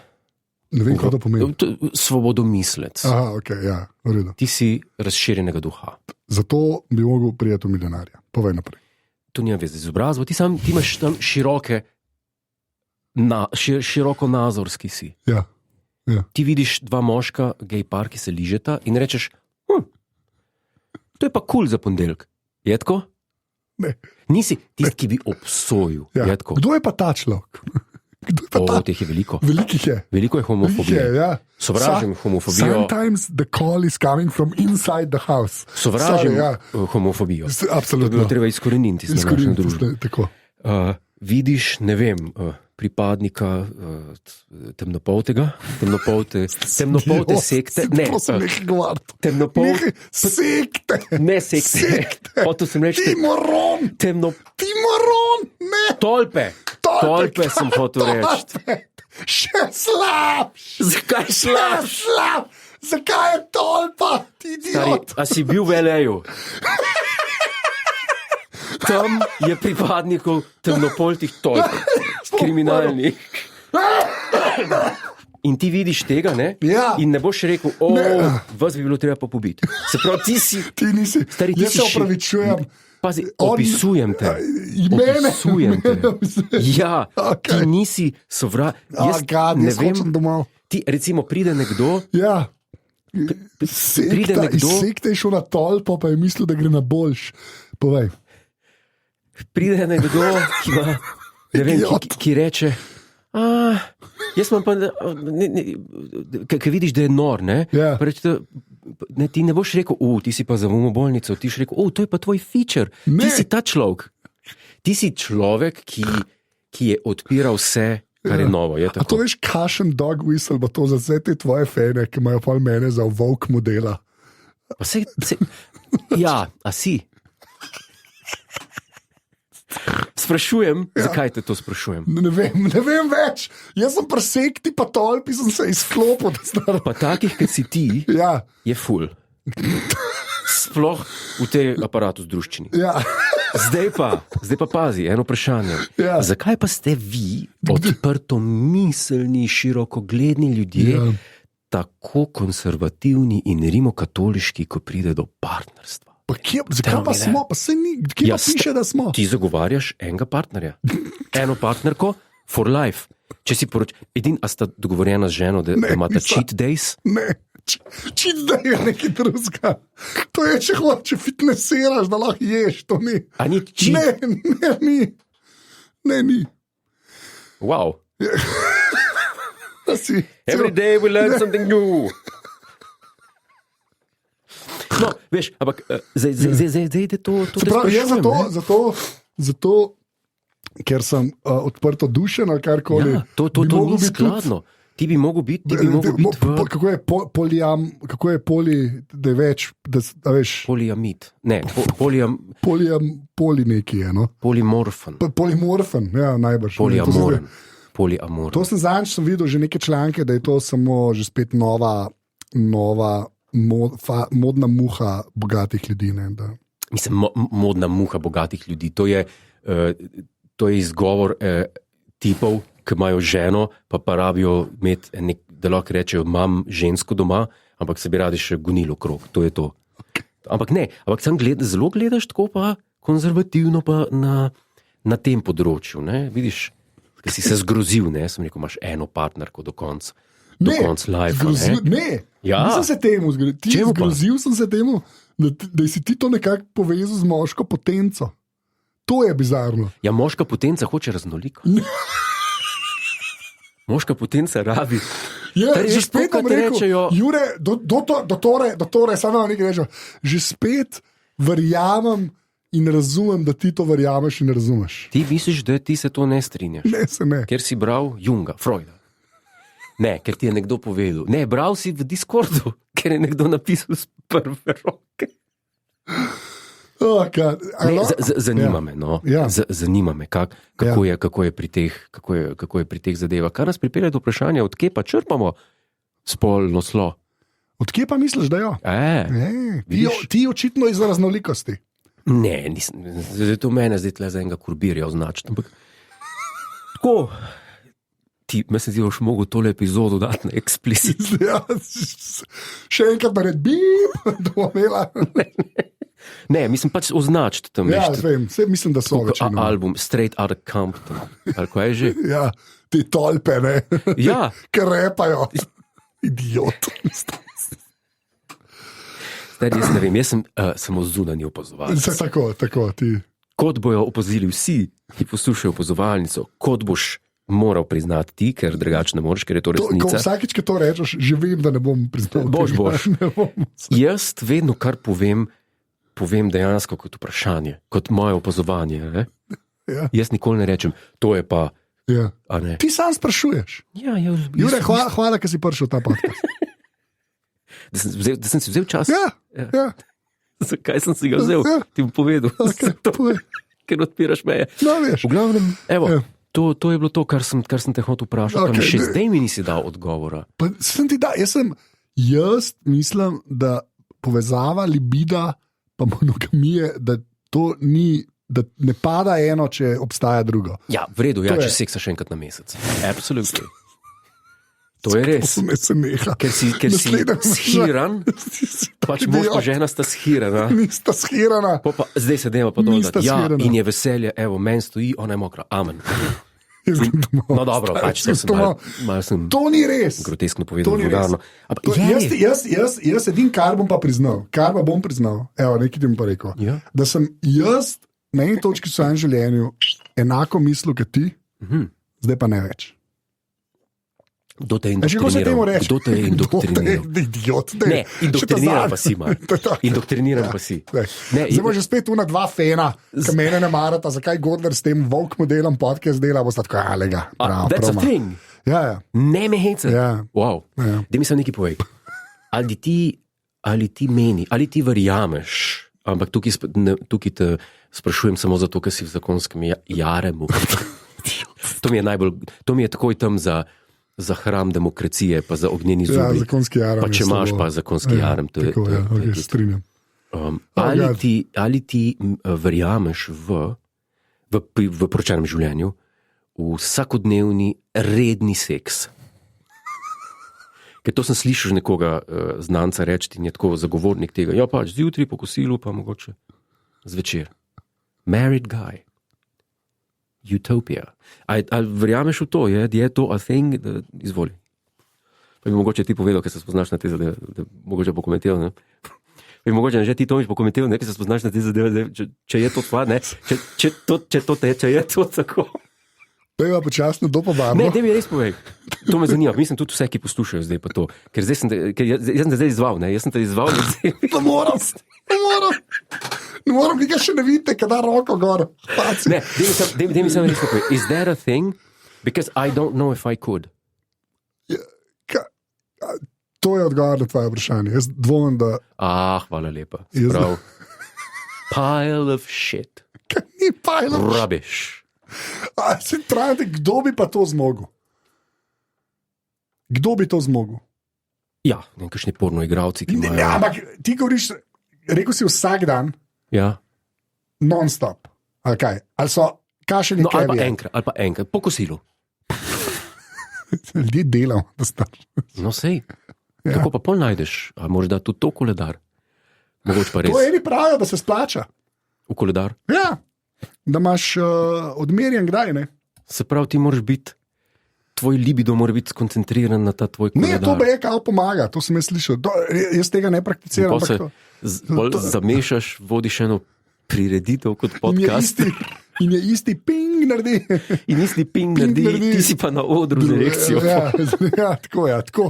Ne vem, kaj to pomeni. svobodomislec. Aha, ok, ja, v redu. Ti si razširjenega duha. Zato bi mogel prijeti v milijonarja. Povej naprej. To nima veze z izobrazbo, ti imaš tam široko nazorski si. Ja. Ti vidiš dva moška, gej par, ki se ližeta in rečeš, to je pa kul za ponedeljek. Je tako? Ne. Nisi tisti, ki bi obsojil. Ja. Je tako? Kdo je pa ta človek? Kdo je pa ta? Teh je veliko. Velikih je. Veliko je homofobije. Velikih je, ja. Sovražim homofobijo. Sometimes the call is coming from inside the house. Sovražim Sorry, ja. homofobijo. To je Absolutno. bilo treba izkoreniniti iz naše družbe. Tako. Vidiš, ne vem, pripadnika temnopolte sekte. Ne, nekaj govoriti. temnopolte. Sekte. Ne sekte. Hotel sem reči, Timoron. Timoron. Ne. Tolpe sem hotel reči. Še slabš. Zakaj šlaš? Slab. Zakaj je tolpa? Ti idiot. A si bil v L.A.-ju? Tam je pripadnikov temnopoltih tolp, kriminalnih. In ti vidiš tega, ne? Ja. In ne boš rekel, vas bi bilo treba pa pobiti. Se pravi, ti si. Ti nisi. Stari, ti Jaz se opravičujem. Pazi, opisujem te. Mene. Opisujem te. Ja, Okej. ti nisi Jaz hočem domov. Ti, recimo, pride nekdo, Ja. pride Iz nekdo, sekte je šel na tolpo, pa je mislil, da gre na boljš. Povej. pride nekdo, ki ima, ne vem, ki reče, jaz imam pa, ki vidiš, da je nor, ne? Ja. Pa reče, ne, ti ne boš rekel, ti si pa za umobolnico, ti si rekel, to je pa tvoj feature, Ne. ti si ta človek. Ti si človek, ki je odpiral vse, kar je novo. Je A to tako? veš, kašen dog whistle, pa to za vse te tvoje fene, ki imajo pol mene za Vogue modela. Pa ja, a si? Sprašujem, zakaj te to sprašujem? Ne vem več. Jaz sem presekti, pa tolpi sem se izklopil. Pa takih, kot si ti, Ja, je ful. Sploh v tej aparatu združčini. ja. Zdaj pa pazi, eno vprašanje. Ja. Zakaj pa ste vi, odprto miselni, širokogledni ljudje, Ja. tako konservativni in rimokatoliški, ko pride do partnerstva? Pa zakaj pa smo? Pa se ni, kje pa piše, da smo? Ti zagovarjaš enega partnerja. Eno partnerko for life. Če si edin, a sta dogovorjena z ženo, da imata nista. cheat days? Ne, čit da je nekaj drugega. To je, če hočeš fitnesiraš, da lahko ješ, to ni. A ni cheat? Ne, ni. Wow. Da si, Every day we learn something new. No, veš, ampak zdaj je to Se pravi, jaz zato, ker sem odprto dušen ali karkoli. Ja, to bi mogel ni biti skladno. Ti bi mogel biti v Kako je poli, da je več, da veš, poliamid. Ne, poli neki je, no? polimorfen. Polimorfen, ja, najbrž. Poliamoren. Poliamoren. To sem zadnjič videl že neke članke, da je to samo že spet nova modna muha bogatih ljudi. Ne, da. Mislim, modna muha bogatih ljudi. To je izgovor tipov, ki imajo ženo, pa rabijo imeti, da lahko rečejo, imam žensko doma, ampak se bi radi še gonilo okrog. To je to. Ampak ne, sam zelo gledaš tako pa konzervativno pa na tem področju. Ne? Vidiš, da si se zgrozil, ne? Sem rekel, imaš eno partnerko do konca. Do konca life. Ne, Ja. nisem se temu zgrozil. Zgrozil sem se temu, da si ti to nekako povezal z moško potenco. To je bizarno. Ja, moška potenca hoče raznoliko. Moška potenca rabi. Ja, Stari, že veš, spet kolikokrat vam rekel, rečejo- Jure, do tore, samo nekaj rečem. Že spet verjamem in razumem, da ti to verjameš in razumeš. Ti misliš, da ti se to ne strinjaš? Ne, se ne. Ker si bral Junga, Freuda. Ne, ker ti je nekdo povedal. Ne, bral si v Discordu, ker je nekdo napisal z prve roke. Oh, God. Zanima me, no. Ja. Zanima me, kako je pri teh zadevah. Kar nas pripelje do vprašanja, odkje pa črpamo spolno slo. Odkje pa misliš, da jo? Ti očitno iz raznolikosti. Ne, nisem. To mene zdaj tle za enega kurbirja označiti. Ampak tako, mislim, da boš mogel tole epizodo dati na eksplicit. Ja, še enkrat nared bip, da bomo imela. Ne, mislim pač označiti tam. Ja, vem, mislim, da so večino. Album Straight Outta Compton. Ali kaj je že? Ja, ti tolpe, ne? Ja. Ker repajo. Idiot. Jaz ne vem, jaz sem samo zunanji opazovalec. Tako, ti. Kot bojo opazili vsi, ki poslušajo opazovalnico, kot boš moral priznati ti, ker drugače ne moreš, ker je to resnica. Vsakič, ki to rečeš, že vem, da ne bom priznal. Boš. Jaz vedno, kar povem dejansko kot vprašanje, kot moje opazovanje. Ne? Ja. Jaz nikoli ne rečem, to je pa. Ja. Ne? Ti sam sprašuješ. Ja, Jure, hvala, ker si prišel v ta podcast. Da sem si vzel čas. Ja. Zakaj sem si ga vzel? Ja. Ti bom povedal. Okay, ker odpiraš meje. No, veš. V glavnem, evo, Ja. to je bilo to, kar sem te hotel vprašati. Okay, Še zdaj mi nisi dal odgovora. Jaz mislim, da povezava libida pa monogamije, da to ni, da ne pada eno, če obstaja drugo. Ja, v redu, To če je. seksaš enkrat na mesec. Absolutno. To je res. To me se neha. Ker si Naslednji shiran, pač mož pa žena sta shirana. Nista shirana. Zdaj se deva pa dol, Nista ja, shirana. in je veselje, evo, meni stoji, ona je mokra, amen. Jaz grem domov. No dobro, pač to sem malo sem To ni res. groteskno To povedal, ni res. vulgarno. Jaz edin, kar bom pa priznal, evo, nekaj ti bom pa rekel, Ja. da sem jaz na eni točki v svojem življenju enako mislil, kot ti, zdaj pa ne več. Kdo te je Veš, kako se temu indoktriniral? reče? Kdo te je indoktriniral? Idiot. Ne, indoktriniran pa si, man. To je to. Indoktriniran pa si. Ne, Zdaj bo že spet tu na dva fena, ki mene ne marata, zakaj Gordler s tem Volk modelom podcast dela, bo sta tako, alega. That's a thing. Ja. Ne me heca. Ja. Wow. Ja. Da mi se nekaj povej. Ali ti meni, ali ti verjameš, ampak tukaj te sprašujem samo zato, ker si v zakonskem jaremu. To mi je takoj tam za hram demokracije, pa za ognjeni Ja, zubi. zakonski jarem. Pa če imaš pa zakonski jarem, to je. Tako, ja, okay, strinjam. Ali ti verjameš v poročenem življenju, v vsakodnevni redni seks? Ker to sem slišal nekoga znanca reči, in je tako zagovornik tega. Ja, pač zjutraj po kosilu, pa mogoče zvečer. Married guy. Utopia. Ali verjameš v to? Je to a thing? Izvoli. Pa bi mogoče ti povedal, ker se spoznaš na te zadeve, da mogoče pokomentiral, ne? Pa bi mogoče že ti Tomič pokomentiral, ne, ker se spoznaš na te zadeve, če je to tva, ne? Če to teče, je to tako. Pejva počasno do pobavno. Ne, da mi res povej. To me zanima. Mislim tudi vse, ki poslušajo zdaj pa to. Ker jaz sem te zdaj izval, ne? Jaz sem te izval. Ne moram, nekaj še ne vidite, kada roko gor. Ne, da mi samo res povej. Is there a thing? Because I don't know if I could. To je odgovor na tvoje vprašanje. Jaz dvomim, da... Hvala lepa. Sprav. Pile of shit. Kaj ni pile of shit? Rubbish. Se trajate, kdo bi pa to zmogel? Kdo bi to zmogel? Ja, nekakšni porno igravci, ki imajo... Ja, ampak ti govoriš, rekel si vsak dan, Ja. non-stop. Ali kaj? Ali so kašeni No, ali kevije? pa enkrat, po kosilu. Ljudje delamo, da sta. No, sej. Ja. Kako pa pol najdeš? A moraš dati tudi to koledar? Mogoče pa res. To eni pravijo, da se splača. V koledar. Ja, da imaš odmerjen kdaj, ne? Se pravi, ti moraš biti, tvoj libido mora biti skoncentriran na ta tvoj koledar. Ne, to me je kao pomaga, to sem jaz slišal. Jaz tega ne prakticiram. Pa se bolj zamešaš, vodiš eno prireditev kot podcast. In je isti ping naredi. In isti ping naredi, ti si pa na odru z erekcijo. Ja, tako je. Tako.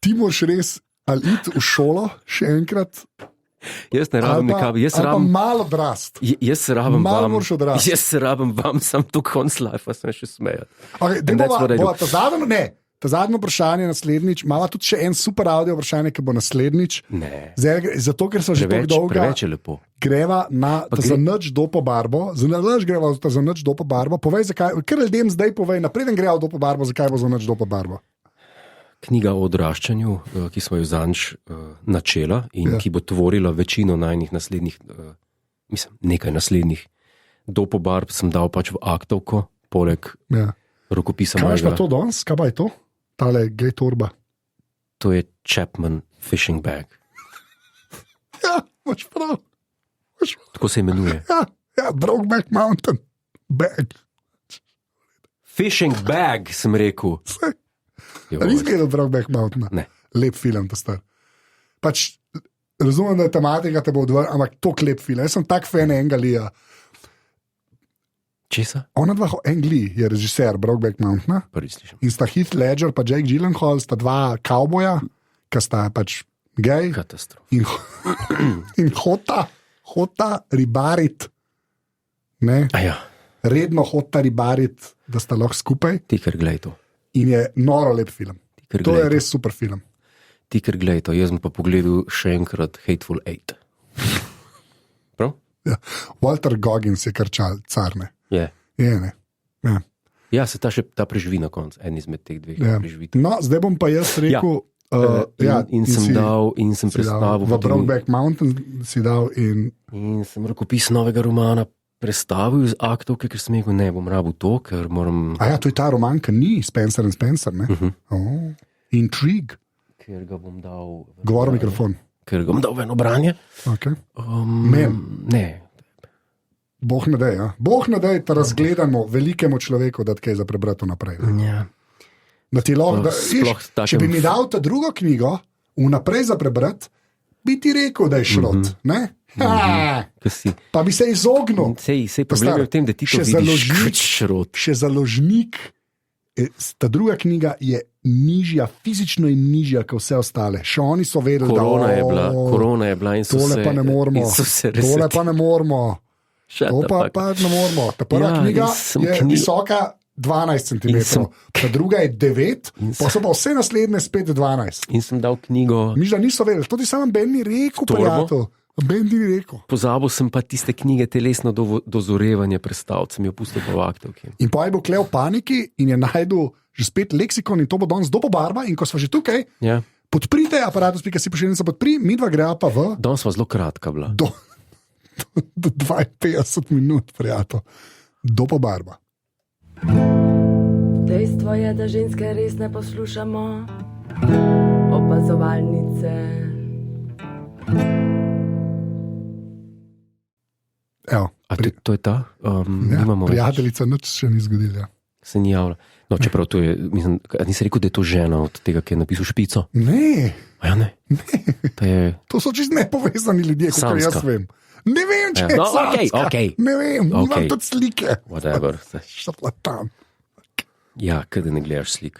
Ti moraš res ali iti v šolo še enkrat. Jaz ne rabim nekaj, jaz rabim malo odrast. Jaz se rabim Malo vam. moraš odrasti. Jaz se rabim vam, sam to konc life, sem še smejati. Okay, And that's what I do. ta zadnjo, ne, ta zadnje vprašanje naslednjič. Imamo tudi še en super audio vprašanje, ki bo naslednjič. Ne. Zato, ker so že tako dolga. Preveč je lepo. Greva na za nič dopo barbo, za nič dopo barbo. Povej, zakaj, ker ljudem zdaj povej, napreden greva v dopo barbo, zakaj bo za nič dopo barbo. Knjiga o odraščanju, ki smo jo zanj načela in ki bo tvorila večino najnih naslednjih, nekaj naslednjih dopo barb, sem dal pač v aktovko, poleg rokopisa mojega. Kaj je pa mojega. to danes? Kaj pa je to? Tale gej torba. To je Chapman fishing bag. Ja, imaš prav. Tako se imenuje. Ja, Brokeback Mountain bag. Fishing bag, sem rekel. Res gledal Brokeback Mountain? Ne. Lep film, to star. Pač, razumem, da je tematika te bo odvrnila, ampak to lep film. Jaz sem tak fan Engalija. Česa? Ona dva, Engli je režiser Brokeback Mountaina. Prvi slišim. In sta Heath Ledger pa Jake Gyllenhaal, sta dva kavboja, ki sta pač gej. Katastrofa. In hota ribarit. Ne? Ja. Redno hota ribarit, da sta lahko skupaj. Ti, ker glej to. In je noro lep film. To je res super film. Ti, ker glej to. Jaz sem pa pogledal še enkrat Hateful Eight. Prav? Ja. Walter Goggins je kar carne. Je. Je, ne. Ja. Ja, se ta preživi na koncu, en izmed teh dveh preživi. No, zdaj bom pa jaz rekel. In sem predstavil v Brokeback Mountain si dal in sem rokopis novega romana predstavil iz aktovke, ker sem rekel, ne bom rabil to, ker moram. A ja, to je ta roman, ki ni Spencer and Spencer, ne? Intrigue. Ker ga bom dal. Govor mikrofon. Ker ga bom dal v eno branje. Okay. Ne. Bog ne dej, Bog ne dej, da razgledamo velikemu človeku, da kaj za prebrati naprej. Ja. Če bi mi dal ta drugo knjigo vnaprej za prebrati, bi ti rekel, da je šrot. Pa bi se izognil. Sej problem je v tem, da ti to vidiš kot šrot. Še založnik, ta druga knjiga je nižja, fizično je nižja kot vse ostale. Še oni so vedeli, korona je bila in so tole se. Pa ne moramo. Tole pa ne moramo. To pa ne moramo. Ta prva knjiga je visoka 12 cm, ta druga je 9, pa so pa vse naslednje spet 12. In sem dal knjigo. Miš, da niso vedeli, to ti samo Ben ni rekel, prijatelj. Ben ni rekel. Pozabil sem pa tiste knjige telesno dozorevanje predstavc, sem jo pustil pa v aktovki. In pa je bil Kleo v paniki in je najdel že spet leksikon in to bo danes dopo barba in ko smo že tukaj, podprite aparatus.si pošiljnica podpri, midva greja pa v... Danes sva zelo kratka bila. Do 52 minut, prijatelj. Dopo barba. Dejstvo je, da ženske res ne poslušamo opazovalnice. Evo, to je ta? Prijateljica nič še ni zgodila. Se ni javila. No, čeprav to je, mislim, nisi rekel, da je to žena od tega, ki je napisal Špico? Ne. A ja, ne? To so čisto nepovezani ljudje, kot jaz vem. Ne vem, če je okay. Ne vem, nimam tudi slike. Whatever. Šla tam. Ja, kada ne gledaš slik.